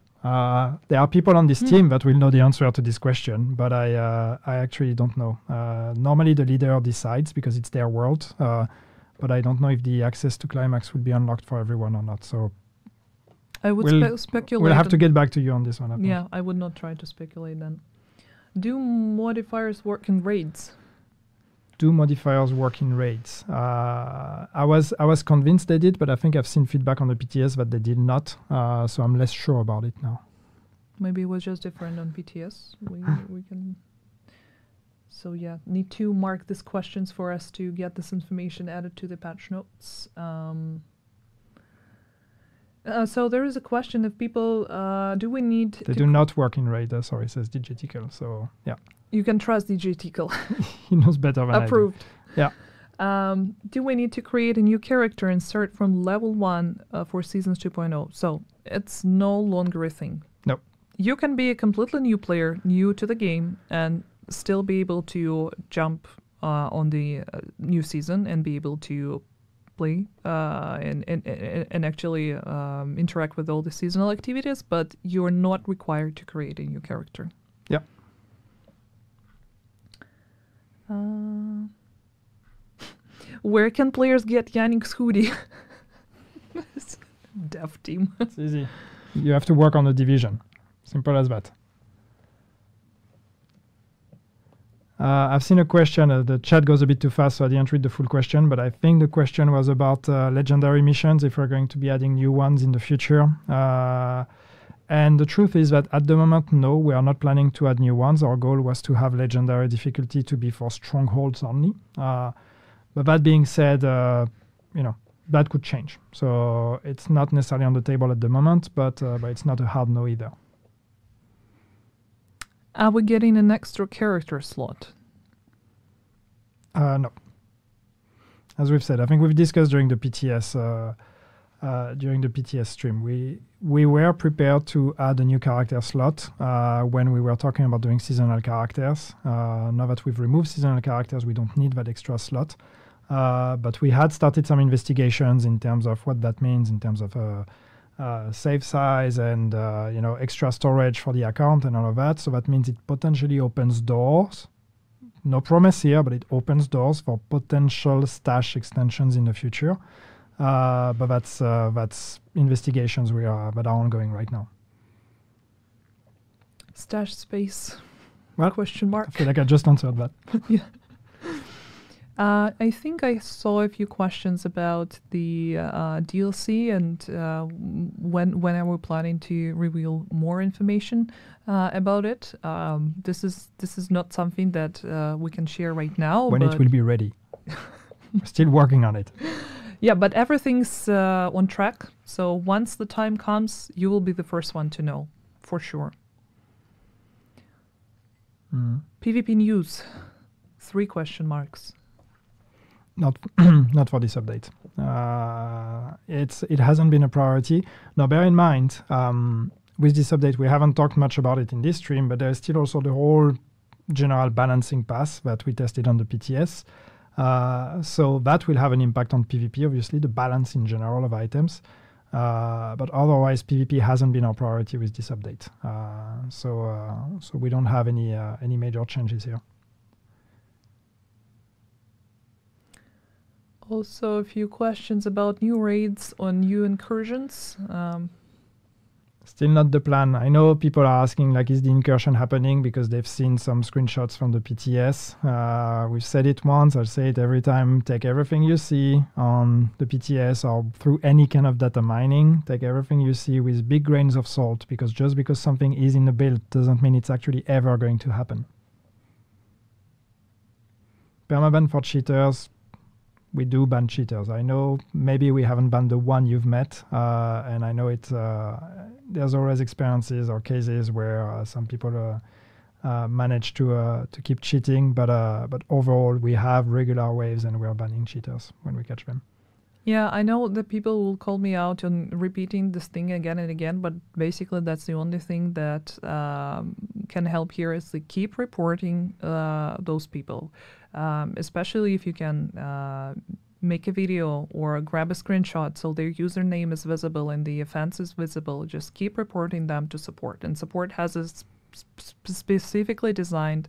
There are people on this team that will know the answer to this question, but I actually don't know. Normally the leader decides because it's their world. But I don't know if the access to climax will be unlocked for everyone or not. So I would speculate. We'll have to get back to you on this one. Yeah, I would not try to speculate then. Do modifiers work in raids? Do modifiers work in raids? I was convinced they did, but I think I've seen feedback on the PTS that they did not. So I'm less sure about it now. Maybe it was just different on PTS. We can. So yeah, need to mark these questions for us to get this information added to the patch notes. So there is a question if people, do we need They do not work in RAID, sorry, says Digitical, so yeah. You can trust Digitical. He knows better than Approved. I do. Yeah. Do we need to create a new character and start from level 1 for Seasons 2.0? So it's no longer a thing. No. You can be a completely new player, new to the game, and still be able to jump on the new season and be able to play and actually interact with all the seasonal activities, but you're not required to create a new character. Yeah. Where can players get Yannick's hoodie? Dev team. It's easy. You have to work on the division. Simple as that. I've seen a question. The chat goes a bit too fast, so I didn't read the full question, but I think the question was about legendary missions, if we're going to be adding new ones in the future. And the truth is that at the moment, no, we are not planning to add new ones. Our goal was to have legendary difficulty to be for strongholds only. But that being said, that could change. So it's not necessarily on the table at the moment, but it's not a hard no either. Are we getting an extra character slot? No. As we've said, I think we've discussed during the PTS, during the PTS stream. We were prepared to add a new character slot when we were talking about doing seasonal characters. Now that we've removed seasonal characters, we don't need that extra slot. But we had started some investigations in terms of what that means in terms of save size and extra storage for the account and all of that. So that means it potentially opens doors. No promise here, but it opens doors for potential stash extensions in the future. But that's investigations that are ongoing right now. Stash space? Well, question mark. I feel like I just answered that. Yeah. I think I saw a few questions about the DLC and when are we planning to reveal more information about it. This is not something that we can share right now. When it will be ready. We're still working on it. Yeah, but everything's on track. So once the time comes, you will be the first one to know, for sure. PvP news, 3 question marks. Not for this update. It hasn't been a priority. Now, bear in mind, with this update, we haven't talked much about it in this stream, but there's still also the whole general balancing pass that we tested on the PTS. So that will have an impact on PvP, obviously, the balance in general of items. But otherwise, PvP hasn't been our priority with this update. So we don't have any major changes here. Also, a few questions about new raids or new incursions. Still not the plan. I know people are asking, like, is the incursion happening because they've seen some screenshots from the PTS. We've said it once, I'll say it every time. Take everything you see on the PTS or through any kind of data mining. Take everything you see with big grains of salt, because just because something is in the build doesn't mean it's actually ever going to happen. Permaban for cheaters. We do ban cheaters. I know maybe we haven't banned the one you've met, and I know there's always experiences or cases where some people manage to keep cheating, but overall we have regular waves and we are banning cheaters when we catch them. Yeah, I know that people will call me out on repeating this thing again and again, but basically that's the only thing that can help here is to keep reporting those people. Especially if you can make a video or grab a screenshot so their username is visible and the offense is visible. Just keep reporting them to support. And support has a specifically designed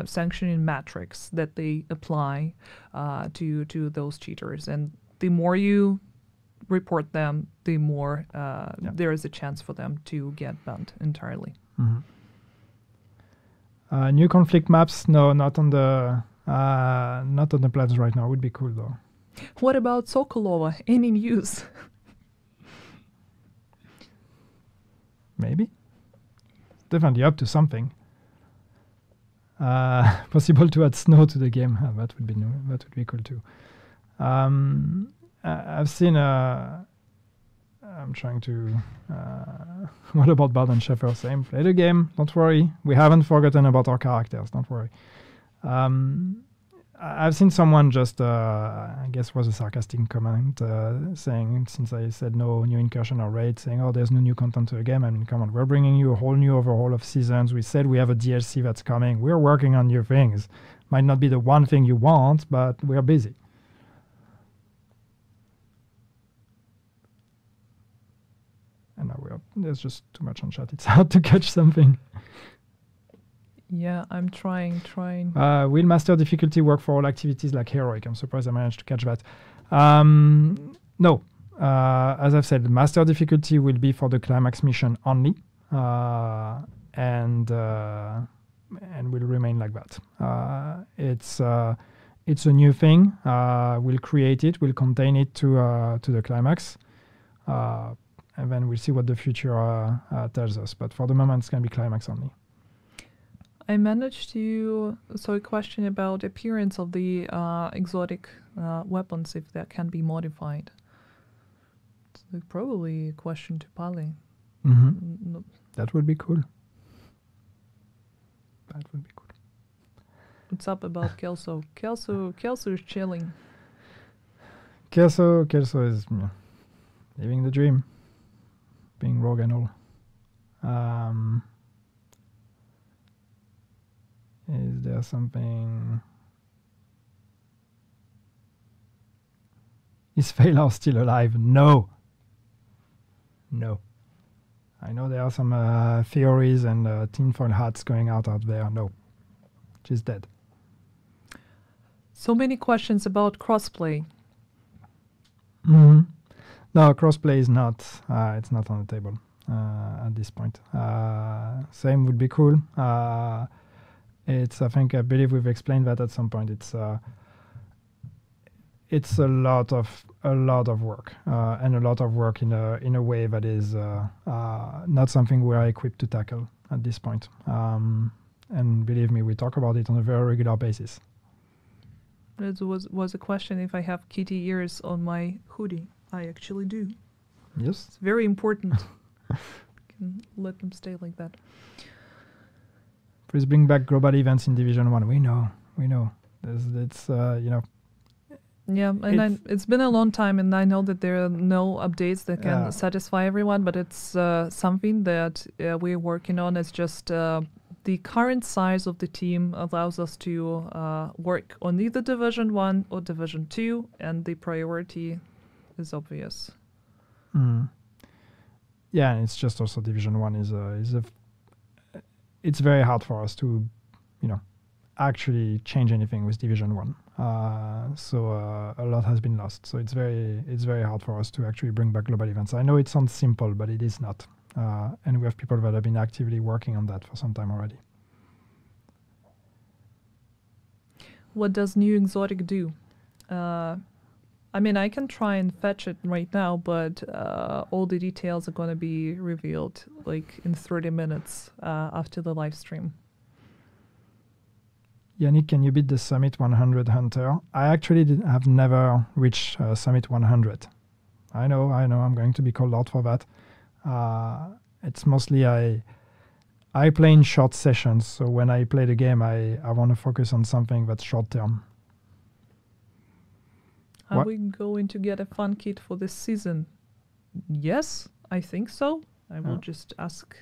sanctioning matrix that they apply to those cheaters. And the more you report them, the more there is a chance for them to get banned entirely. Mm-hmm. New conflict maps? No, not on the plans right now. Would be cool though. What about Sokolova? Any news? Maybe. Definitely up to something. Possible to add snow to the game. That would be new. That would be cool too. I've seen. I'm trying to. What about Bard and Sheffer? Same. Play the game. Don't worry. We haven't forgotten about our characters. Don't worry. I've seen someone just, I guess was a sarcastic comment, saying, since I said no new incursion or raid, saying, oh, there's no new content to the game. I mean, come on, we're bringing you a whole new overhaul of seasons. We said we have a DLC that's coming. We're working on new things. Might not be the one thing you want, but we're busy. And now there's just too much on chat. It's hard to catch something. Yeah, I'm trying. Will master difficulty work for all activities like heroic? I'm surprised I managed to catch that. No. As I've said, master difficulty will be for the climax mission only, and will remain like that. It's a new thing. We'll create it. We'll contain it to the climax, and then we'll see what the future tells us. But for the moment, it's going to be climax only. I managed to a question about appearance of the exotic weapons, if that can be modified. It's probably a question to Pali. Mm-hmm. That would be cool. That would be cool. What's up about Kelso? Kelso is chilling. Kelso is living the dream, being rogue and all. Is there something? Is Phalar still alive? No. I know there are some theories and tinfoil hats going out there. No. She's dead. So many questions about crossplay. No, crossplay is not. It's not on the table at this point. Same would be cool. It's. I believe we've explained that at some point. It's a lot of work and a lot of work in a way that is not something we are equipped to tackle at this point. And believe me, we talk about it on a very regular basis. It was a question if I have kitty ears on my hoodie. I actually do. Yes. It's very important. Can let them stay like that. Please bring back global events in Division 1. We know. Yeah, and it's been a long time, and I know that there are no updates that can satisfy everyone, but it's something that we're working on. It's just the current size of the team allows us to work on either Division 1 or Division 2, and the priority is obvious. Yeah, and it's just also Division 1 it's very hard for us to, actually change anything with Division 1. So a lot has been lost. So it's very hard for us to actually bring back global events. I know it sounds simple, but it is not. And we have people that have been actively working on that for some time already. What does new exotic do? I can try and fetch it right now, but all the details are going to be revealed like in 30 minutes after the live stream. Yannick, can you beat the Summit 100 Hunter? I actually have never reached Summit 100. I know, I'm going to be called out for that. It's mostly I play in short sessions, so when I play the game, I want to focus on something that's short term. Are we going to get a fun kit for this season? Yes, I think so. I will just ask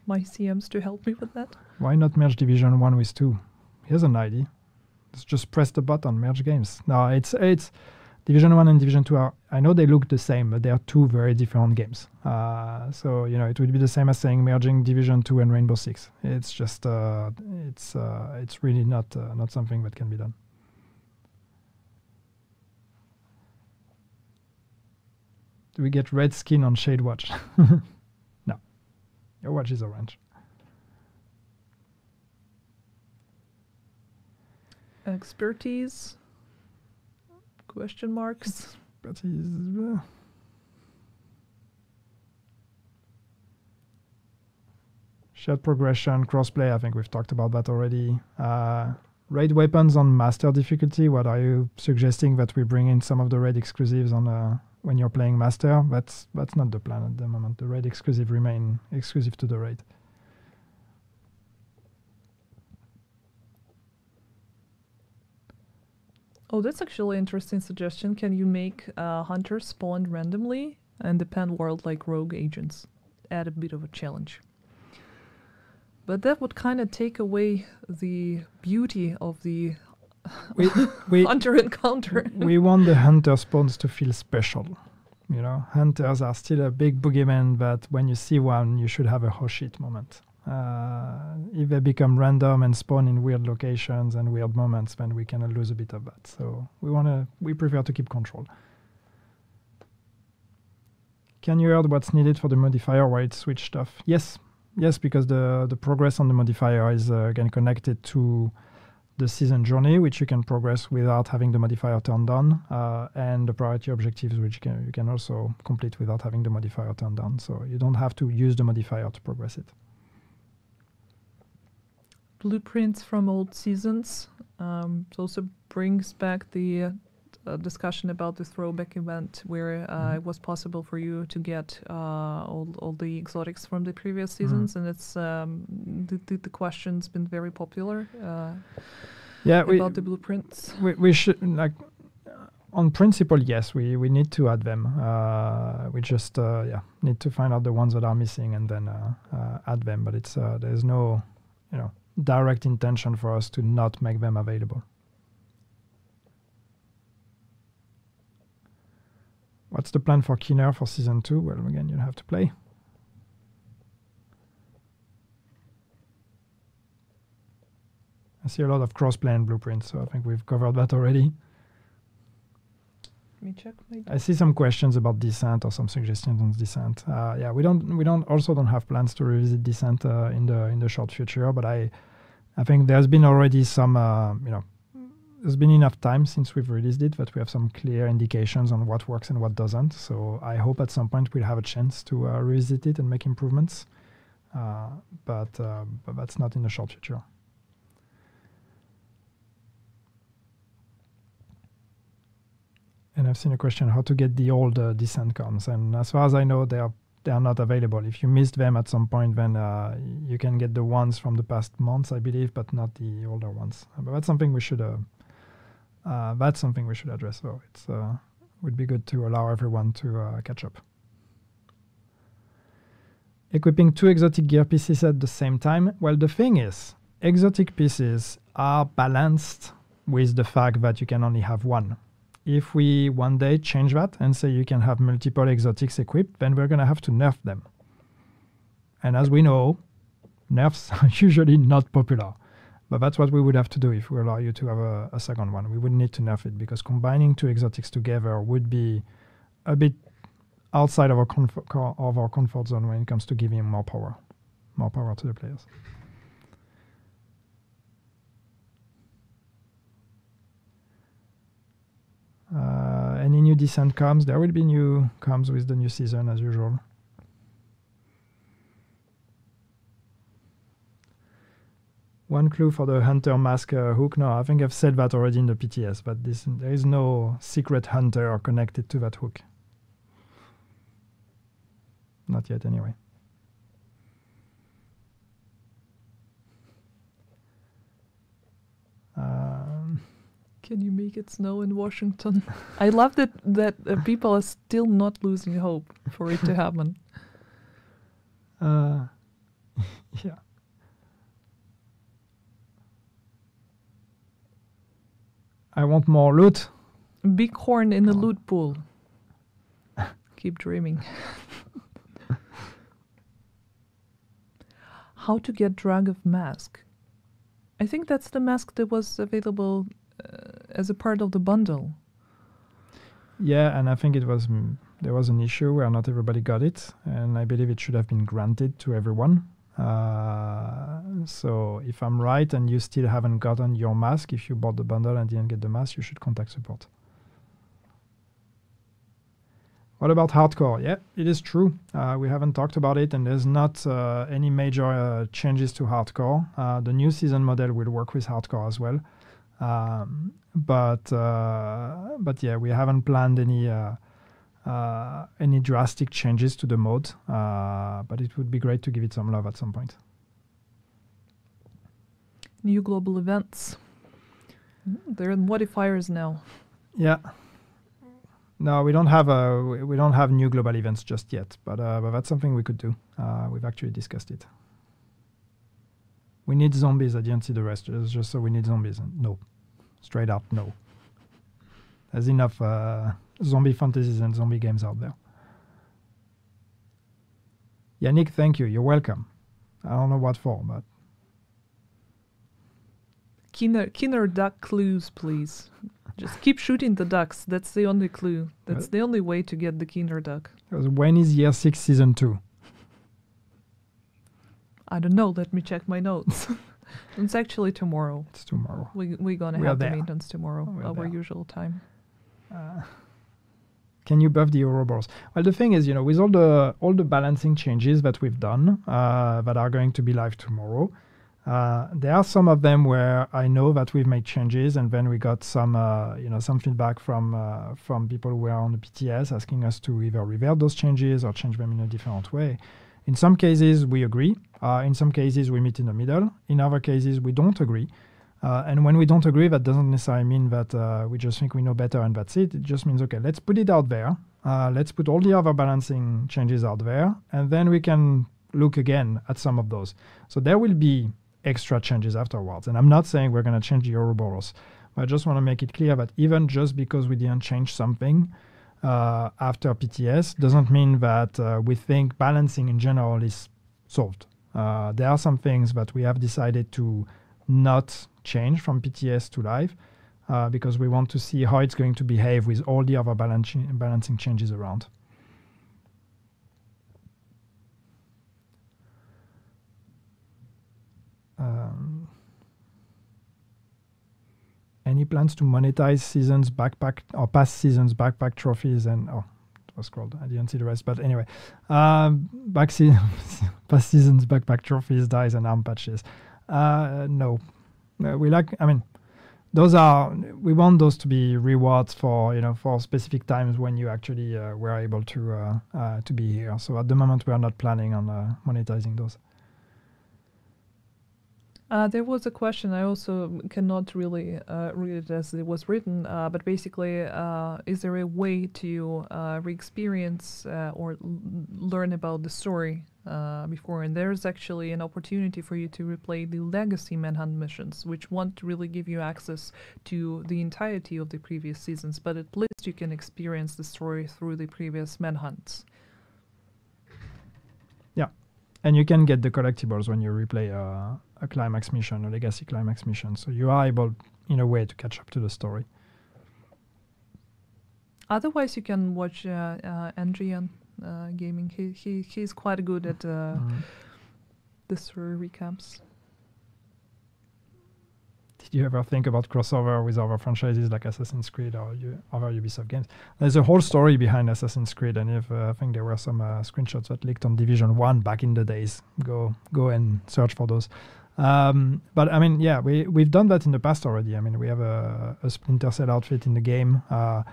my CMs to help me with that. Why not merge Division 1 with 2? Here's an idea. Let's just press the button, merge games. No, it's Division 1 and Division 2 I know they look the same, but they are two very different games. So, it would be the same as saying merging Division 2 and Rainbow Six. It's just, it's really not something that can be done. Do we get red skin on Shade Watch? No. Your watch is orange. Expertise? Question marks? Expertise. Shared progression, crossplay, I think we've talked about that already. Raid weapons on master difficulty. What are you suggesting that we bring in some of the raid exclusives on when you're playing master? That's not the plan at the moment. The raid exclusive remain exclusive to the raid. Oh, that's actually an interesting suggestion. Can you make hunters spawn randomly and the pen world like rogue agents? Add a bit of a challenge. But that would kind of take away the beauty of the hunter encounter. We want the hunter spawns to feel special. Hunters are still a big boogeyman, but when you see one, you should have a oh shit moment. If they become random and spawn in weird locations and weird moments, then we can lose a bit of that. So we prefer to keep control. Can you hear what's needed for the modifier while it switch stuff? Yes, because the progress on the modifier is again connected to the season journey, which you can progress without having the modifier turned on, and the priority objectives, which you can also complete without having the modifier turned on. So you don't have to use the modifier to progress it. Blueprints from old seasons. It also brings back the discussion about the throwback event where it was possible for you to get all the exotics from the previous seasons, and it's the question's been very popular about the blueprints. We should on principle, yes, we need to add them. We just need to find out the ones that are missing and then add them. But it's there's no direct intention for us to not make them available. What's the plan for Keener for season 2? Well, again, you'll have to play. I see a lot of crossplay and blueprints, so I think we've covered that already. Let me check my. I see some questions about Descent or some suggestions on Descent. Yeah, we don't have plans to revisit Descent in the short future, but I think there's been already some there's been enough time since we've released it that we have some clear indications on what works and what doesn't. So I hope at some point we'll have a chance to revisit it and make improvements, but that's not in the short future. And I've seen a question how to get the old Descent comms, and as far as I know, they are not available. If you missed them at some point, then you can get the ones from the past months, I believe, but not the older ones. But that's something we should address. So it's would be good to allow everyone to catch up. Equipping 2 exotic gear pieces at the same time. Well, the thing is, exotic pieces are balanced with the fact that you can only have one. If we one day change that and say you can have multiple exotics equipped, then we're going to have to nerf them. And as we know, nerfs are usually not popular. But that's what we would have to do if we allow you to have a second one. We would need to nerf it because combining 2 exotics together would be a bit outside of our comfort zone when it comes to giving more power to the players. Any new Descent comms? There will be new comms with the new season as usual. One clue for the hunter mask hook. No, I think I've said that already in the PTS, but there is no secret hunter connected to that hook. Not yet, anyway. Can you make it snow in Washington? I love that people are still not losing hope for it to happen. Yeah. I want more loot. Big horn in the loot pool. Keep dreaming. How to get Drag of Mask? I think that's the mask that was available as a part of the bundle. Yeah, and I think there was an issue where not everybody got it, and I believe it should have been granted to everyone. So if I'm right and you still haven't gotten your mask, if you bought the bundle and didn't get the mask, you should contact support. What about hardcore? Yeah, it is true. We haven't talked about it, and there's not any major changes to hardcore. The new season model will work with hardcore as well. But yeah, we haven't planned any drastic changes to the mode. But it would be great to give it some love at some point. New global events. They're in Modifiers now. Yeah. No, we don't have new global events just yet, but that's something we could do. We've actually discussed it. We need zombies. I didn't see the rest. It's just so we need zombies. No, straight up no. There's enough zombie fantasies and zombie games out there. Yannick, thank you. You're welcome. I don't know what for, but keener duck clues, please. Just keep shooting the ducks. That's the only clue. That's the only way to get the keener duck. When is year 6 season 2? I don't know. Let me check my notes. It's actually tomorrow. It's tomorrow. We're gonna have the maintenance tomorrow, our usual time. Can you buff the Ouroboros? Well, the thing is, with all the balancing changes that we've done that are going to be live tomorrow, there are some of them where I know that we've made changes, and then we got some feedback from people who were on the PTS asking us to either revert those changes or change them in a different way. In some cases, we agree. In some cases, we meet in the middle. In other cases, we don't agree. And when we don't agree, that doesn't necessarily mean that we just think we know better and that's it. It just means, okay, let's put it out there. Let's put all the other balancing changes out there, and then we can look again at some of those. So there will be extra changes afterwards. And I'm not saying we're going to change the Ouroboros. I just want to make it clear that even just because we didn't change something after PTS doesn't mean that we think balancing in general is solved. There are some things that we have decided to not change from PTS to live because we want to see how it's going to behave with all the other balancing changes around. Any plans to monetize seasons backpack or past seasons backpack trophies and it was scrolled. I didn't see the rest, but anyway, past seasons backpack trophies, dice, and arm patches. No, those are, we want those to be rewards for specific times when you actually were able to be here. So at the moment we are not planning on monetizing those. There was a question, I also cannot really read it as it was written, but basically, is there a way to re-experience or learn about the story before? And there's actually an opportunity for you to replay the legacy manhunt missions, which won't really give you access to the entirety of the previous seasons, but at least you can experience the story through the previous manhunts. Yeah. And you can get the collectibles when you replay a climax mission, a legacy climax mission. So you are able, in a way, to catch up to the story. Otherwise, you can watch NGN Gaming. He's quite good at the story recaps. Did you ever think about crossover with other franchises like Assassin's Creed or other Ubisoft games? There's a whole story behind Assassin's Creed, and if I think there were some screenshots that leaked on Division 1 back in the days. Go and search for those. But I mean, yeah, we've done that in the past already. I mean, we have a Splinter Cell outfit in the game, and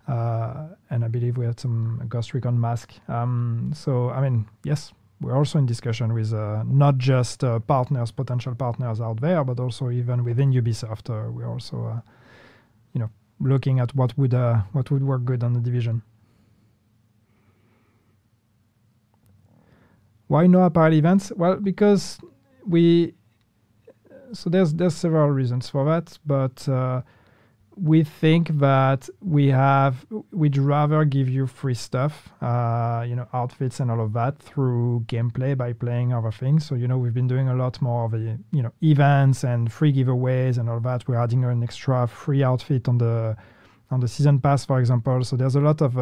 I believe we had some Ghost Recon mask. So, I mean, yes, we're also in discussion with not just potential partners out there, but also even within Ubisoft. We're also, looking at what would work good on the Division. Why no Apparl events? Well, because so there's several reasons for that, but we think that we'd rather give you free stuff, outfits and all of that through gameplay by playing other things. So, we've been doing a lot more of the, events and free giveaways and all that. We're adding an extra free outfit on the season pass, for example. So there's a lot of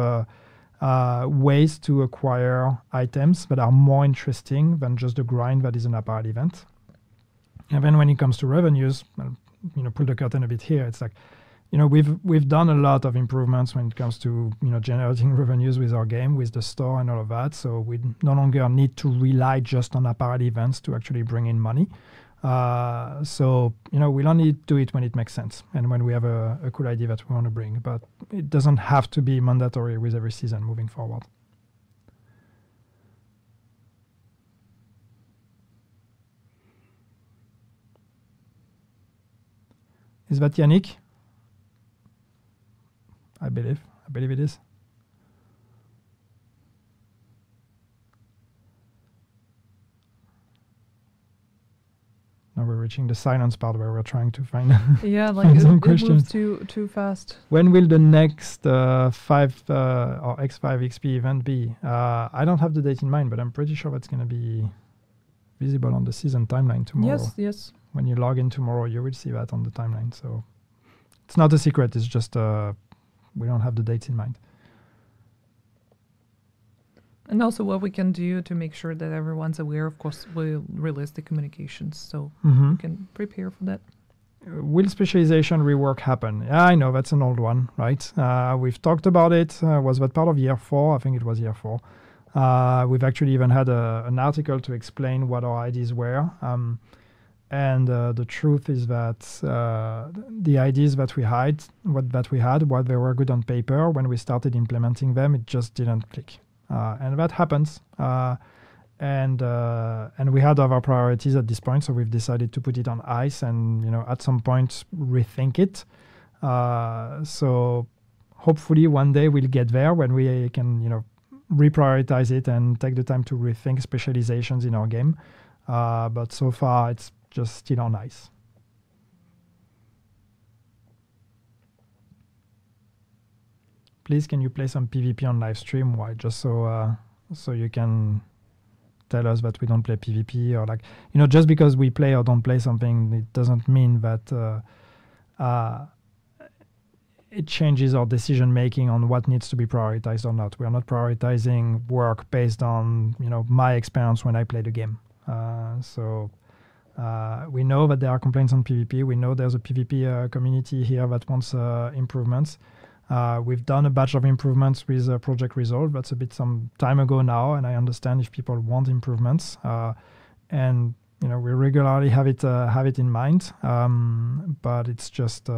ways to acquire items that are more interesting than just the grind that is an Apparl event. And then when it comes to revenues, pull the curtain a bit here. It's like, we've done a lot of improvements when it comes to generating revenues with our game, with the store and all of that. So we no longer need to rely just on Apparl events to actually bring in money. So we'll only do it when it makes sense and when we have a cool idea that we want to bring. But it doesn't have to be mandatory with every season moving forward. Is that Yannick? I believe it is. Now we're reaching the silence part where we're trying to find some questions. It moves too fast. When will the next 5 or X5 XP event be? I don't have the date in mind, but I'm pretty sure it's going to be visible on the season timeline tomorrow. Yes. When you log in tomorrow, you will see that on the timeline. So it's not a secret. It's just we don't have the dates in mind. And also what we can do to make sure that everyone's aware, of course, we'll release the communications so you can prepare for that. Will specialization rework happen? Yeah, I know, that's an old one, right? We've talked about it. Was that part of year 4? I think it was year 4. We've actually even had an article to explain what our ideas were. And the truth is that the ideas that we had, while they were good on paper, when we started implementing them, it just didn't click. And that happens. we had other priorities at this point, so we've decided to put it on ice and at some point rethink it. So hopefully one day we'll get there when we can reprioritize it and take the time to rethink specializations in our game. But so far it's just still on ice. Please, can you play some PvP on live stream? Why? Just so you can tell us that we don't play PvP, or just because we play or don't play something, it doesn't mean that it changes our decision making on what needs to be prioritized or not. We are not prioritizing work based on my experience when I play the game. We know that there are complaints on PvP. We know there's a PvP community here that wants improvements. We've done a batch of improvements with Project Resolve. That's a bit some time ago now, and I understand if people want improvements. And we regularly have it in mind. But it's just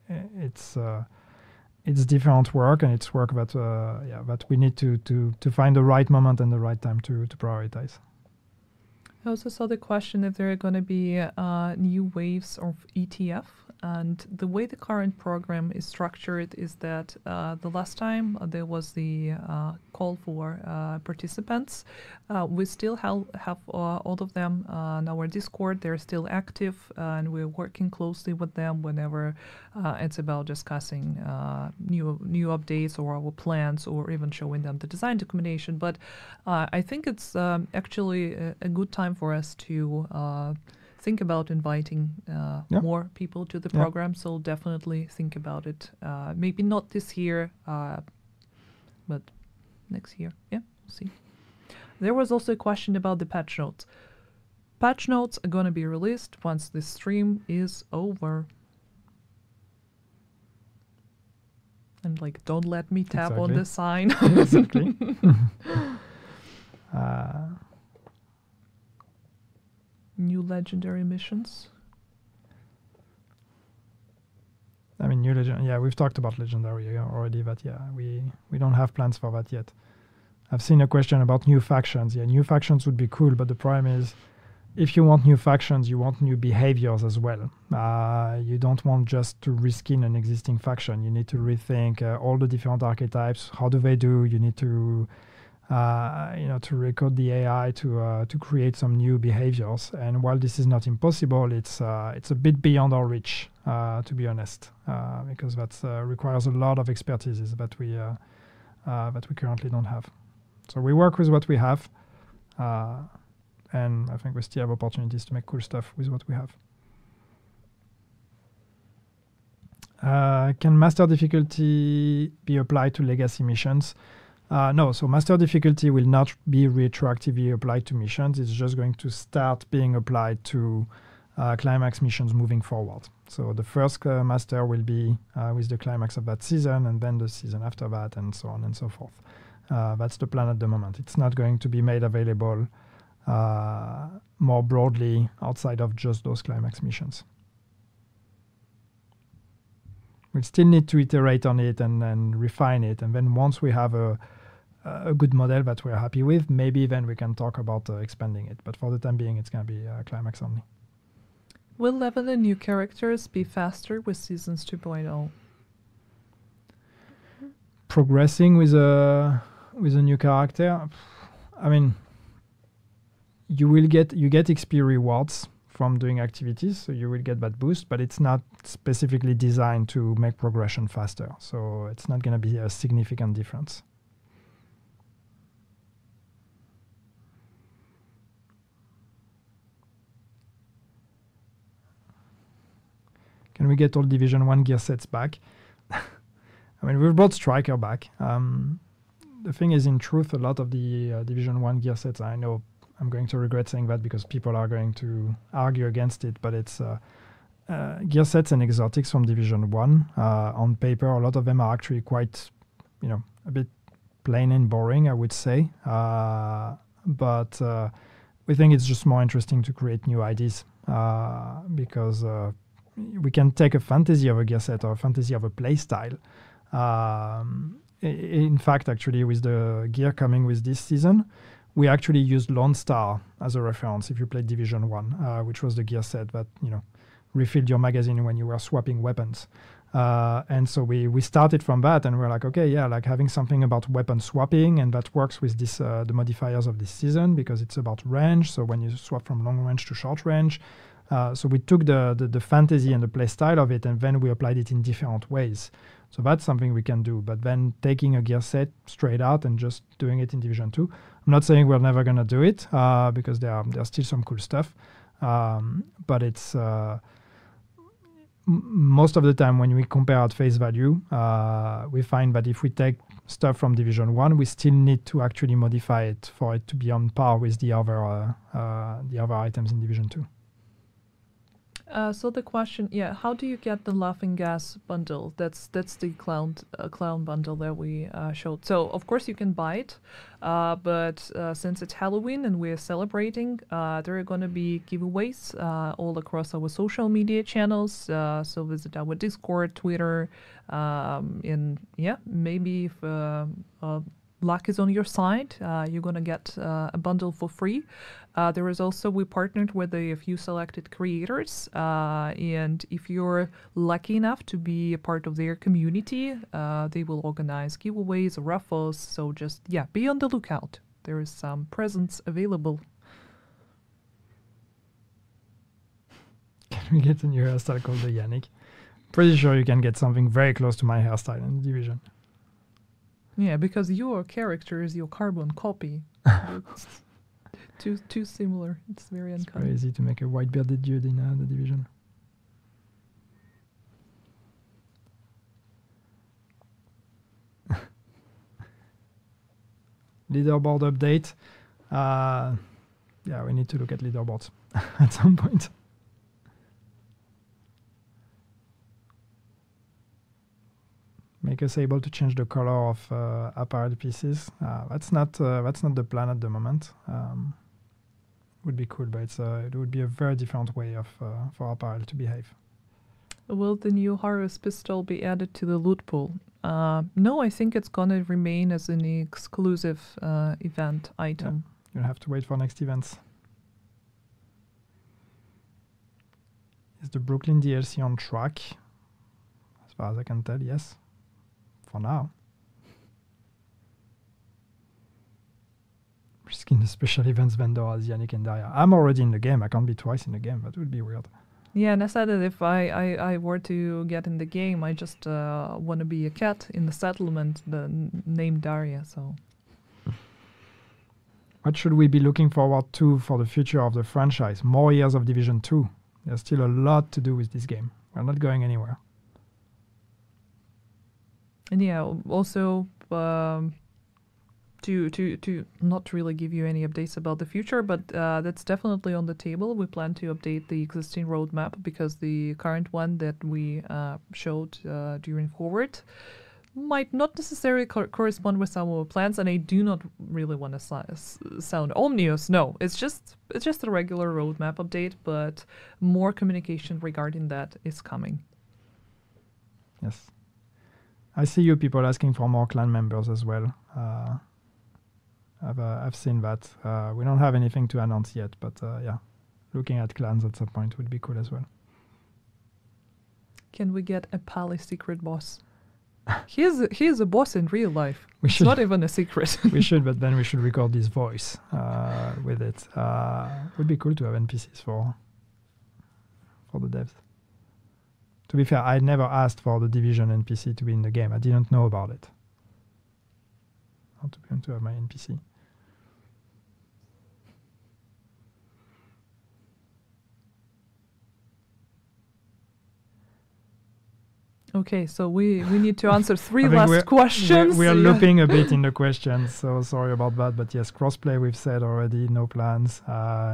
it's different work, and it's work that we need to find the right moment and the right time to prioritize. I also saw the question if there are going to be new waves of ETF. And the way the current program is structured is that the last time there was the call for participants. We still have all of them on our Discord. They're still active, and we're working closely with them whenever it's about discussing new updates or our plans, or even showing them the design documentation. But I think it's actually a good time for us to think about inviting more people to the program. So definitely think about it. Maybe not this year, but next year. Yeah, we'll see. There was also a question about the patch notes. Patch notes are going to be released once the stream is over. And don't let me tap on the sign. Exactly. New legendary missions. I mean, new legend. Yeah, we've talked about legendary already. But we don't have plans for that yet. I've seen a question about new factions. Yeah, new factions would be cool, but the problem is, if you want new factions, you want new behaviors as well. You don't want just to reskin an existing faction. You need to rethink all the different archetypes. How do they do? You need to to record the AI to create some new behaviors. And while this is not impossible, it's a bit beyond our reach, to be honest, because that requires a lot of expertise that we currently don't have. So we work with what we have, and I think we still have opportunities to make cool stuff with what we have. Can master difficulty be applied to legacy missions? No, so master difficulty will not be retroactively applied to missions. It's just going to start being applied to climax missions moving forward. So the first master will be with the climax of that season, and then the season after that, and so on and so forth. That's the plan at the moment. It's not going to be made available more broadly outside of just those climax missions. We'll still need to iterate on it and refine it. And then once we have a good model that we're happy with, maybe then we can talk about expanding it. But for the time being, it's going to be climax only. Will level and new characters be faster with Seasons 2.0? Progressing with a new character, I mean, you get XP rewards from doing activities, so you will get that boost, but it's not specifically designed to make progression faster, so it's not going to be a significant difference. Can we get all Division 1 gear sets back? I mean, we've brought Striker back. The thing is, in truth, a lot of the Division 1 gear sets, I know I'm going to regret saying that because people are going to argue against it, but it's gear sets and exotics from Division 1. On paper, a lot of them are actually quite, a bit plain and boring, I would say. But we think it's just more interesting to create new ideas because we can take a fantasy of a gear set or a fantasy of a play style. In fact, actually, with the gear coming with this season, we actually used Lone Star as a reference if you played Division 1, which was the gear set that, refilled your magazine when you were swapping weapons. And so we started from that, and we're like, okay, yeah, like having something about weapon swapping, and that works with this the modifiers of this season because it's about range. So when you swap from long range to short range, so we took the fantasy and the play style of it, and then we applied it in different ways. So that's something we can do. But then taking a gear set straight out and just doing it in Division 2, I'm not saying we're never gonna do it because there's still some cool stuff, but it's most of the time when we compare at face value, we find that if we take stuff from Division 1, we still need to actually modify it for it to be on par with the other items in Division 2. So the question, how do you get the Laughing Gas bundle? That's the clown bundle that we showed. So of course you can buy it, but since it's Halloween and we're celebrating, there are going to be giveaways all across our social media channels. So visit our Discord, Twitter, and maybe if luck is on your side, you're going to get a bundle for free. There is also, we partnered with a few selected creators, and if you're lucky enough to be a part of their community, they will organize giveaways or raffles. So just, be on the lookout. There is some presents available. Can we get a new hairstyle called the Yannick? Pretty sure you can get something very close to my hairstyle in the Division. Yeah, because your character is your carbon copy. It's too similar. It's very uncommon. It's very easy to make a white-bearded dude in the Division. Leaderboard update. We need to look at leaderboards at some point. Make us able to change the color of apparel pieces. That's not the plan at the moment. Would be cool, but it would be a very different way of for apparel to behave. Will the new Horus pistol be added to the loot pool? No, I think it's gonna remain as an exclusive event item. Yeah. You'll have to wait for next events. Is the Brooklyn DLC on track? As far as I can tell, yes. For now. Risking the special events vendor as Yannick and Daria. I'm already in the game. I can't be twice in the game. That would be weird. Yeah, and I said that if I were to get in the game, I just want to be a cat in the settlement named Daria. So, what should we be looking forward to for the future of the franchise? More years of Division 2. There's still a lot to do with this game. We're not going anywhere. And also to not really give you any updates about the future, but that's definitely on the table. We plan to update the existing roadmap because the current one that we showed during Forward might not necessarily correspond with our plans, and I do not really want to sound ominous. No, it's just a regular roadmap update, but more communication regarding that is coming. Yes. I see you people asking for more clan members as well. I've seen that. We don't have anything to announce yet, but looking at clans at some point would be cool as well. Can we get a Pally secret boss? He is a boss in real life. It's not even a secret. We should, but then we should record his voice with it. Would be cool to have NPCs for the devs. To be fair, I never asked for the Division NPC to be in the game. I didn't know about it. I want to be able to have my NPC. Okay, so we need to answer three last questions. We are looping a bit in the questions, so sorry about that. But yes, crossplay we've said already, no plans.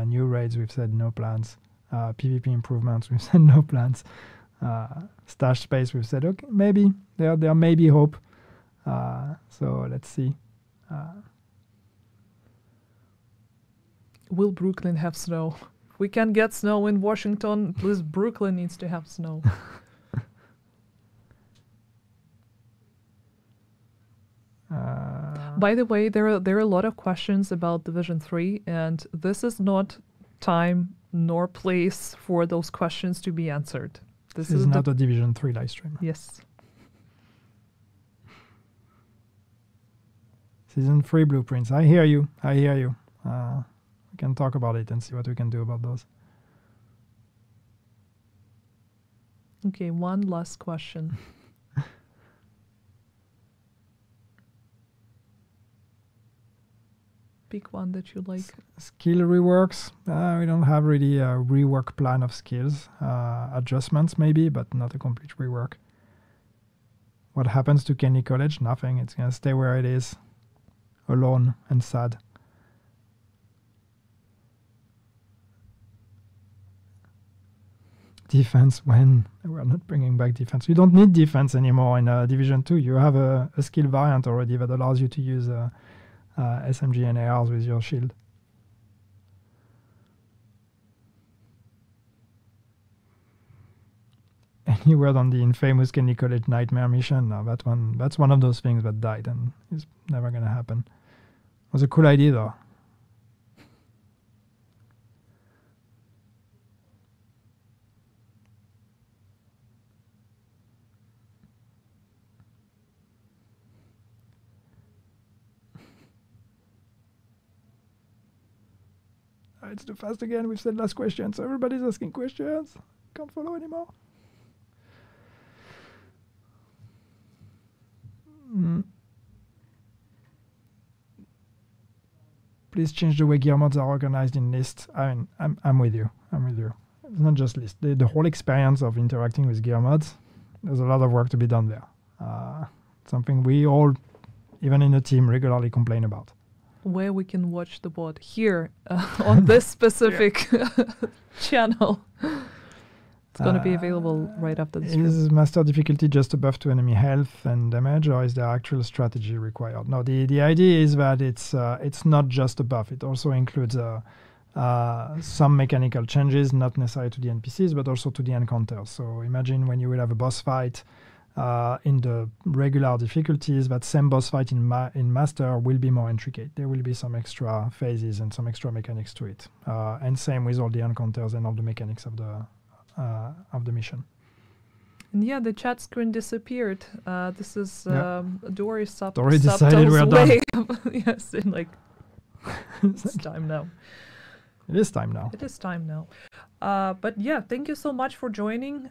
New raids we've said no plans. PvP improvements we've said no plans. Stash space we've said okay, maybe there may be hope. So let's see. Will Brooklyn have snow? If we can get snow in Washington, please, Brooklyn needs to have snow. By the way, there are a lot of questions about Division 3, and this is not time nor place for those questions to be answered. This is not a Division 3 live stream. Yes. Season 3 blueprints. I hear you. I hear you. We can talk about it and see what we can do about those. Okay, one last question. Pick one that you like. Skill reworks. We don't have really a rework plan of skills. Adjustments maybe, but not a complete rework. What happens to Kenny College? Nothing. It's going to stay where it is. Alone and sad. Defense when? We're not bringing back defense. You don't need defense anymore in Division 2. You have a skill variant already that allows you to use SMG and ARs with your shield. Any word on the infamous Kenny College Nightmare mission? No, that's one of those things that died and is never going to happen. It was a cool idea though. It's too fast again. We've said last question, so everybody's asking questions. Can't follow anymore. Please change the way gear mods are organized in lists. I mean, I'm with you. I'm with you. It's not just list. The whole experience of interacting with gear mods, there's a lot of work to be done there. Something we all, even in the team, regularly complain about. Where we can watch the bot here on this specific channel. It's going to be available right after the stream. Is master difficulty just a buff to enemy health and damage, or is there actual strategy required? No, the idea is that it's not just a buff. It also includes some mechanical changes, not necessarily to the NPCs, but also to the encounters. So imagine when you will have a boss fight in the regular difficulties, that same boss fight in Master will be more intricate. There will be some extra phases and some extra mechanics to it. And same with all the encounters and all the mechanics of the mission. And yeah, the chat screen disappeared. This is Dory Dory decided we're done. Yes, in like it's time now. It is time now. It is time now. But yeah, thank you so much for joining.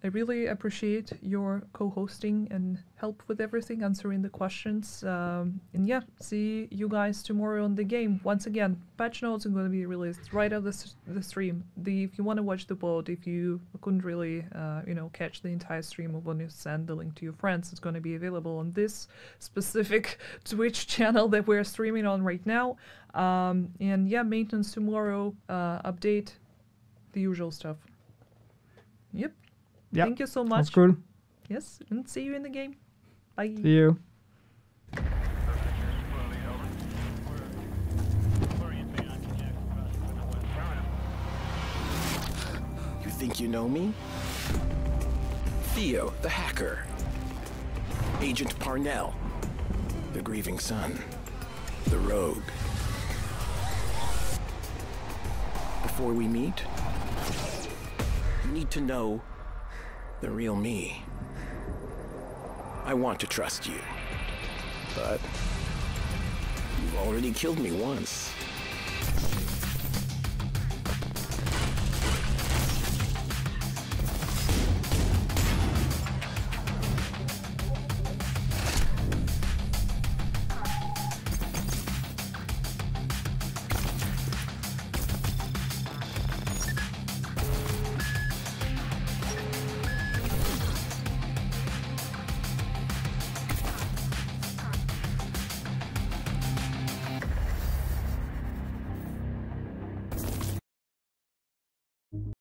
I really appreciate your co-hosting and help with everything, answering the questions. And yeah, see you guys tomorrow on the game. Once again, patch notes are going to be released right after the stream. If you want to watch the bot, if you couldn't really, catch the entire stream, or want to send the link to your friends, it's going to be available on this specific Twitch channel that we're streaming on right now. And yeah, maintenance tomorrow, update, the usual stuff. Yep. Yep. Thank you so much. That's cool. Yes, and see you in the game. Bye. See you. You think you know me? Theo, the hacker. Agent Parnell, the grieving son. The rogue. Before we meet, you need to know the real me. I want to trust you, but you've already killed me once.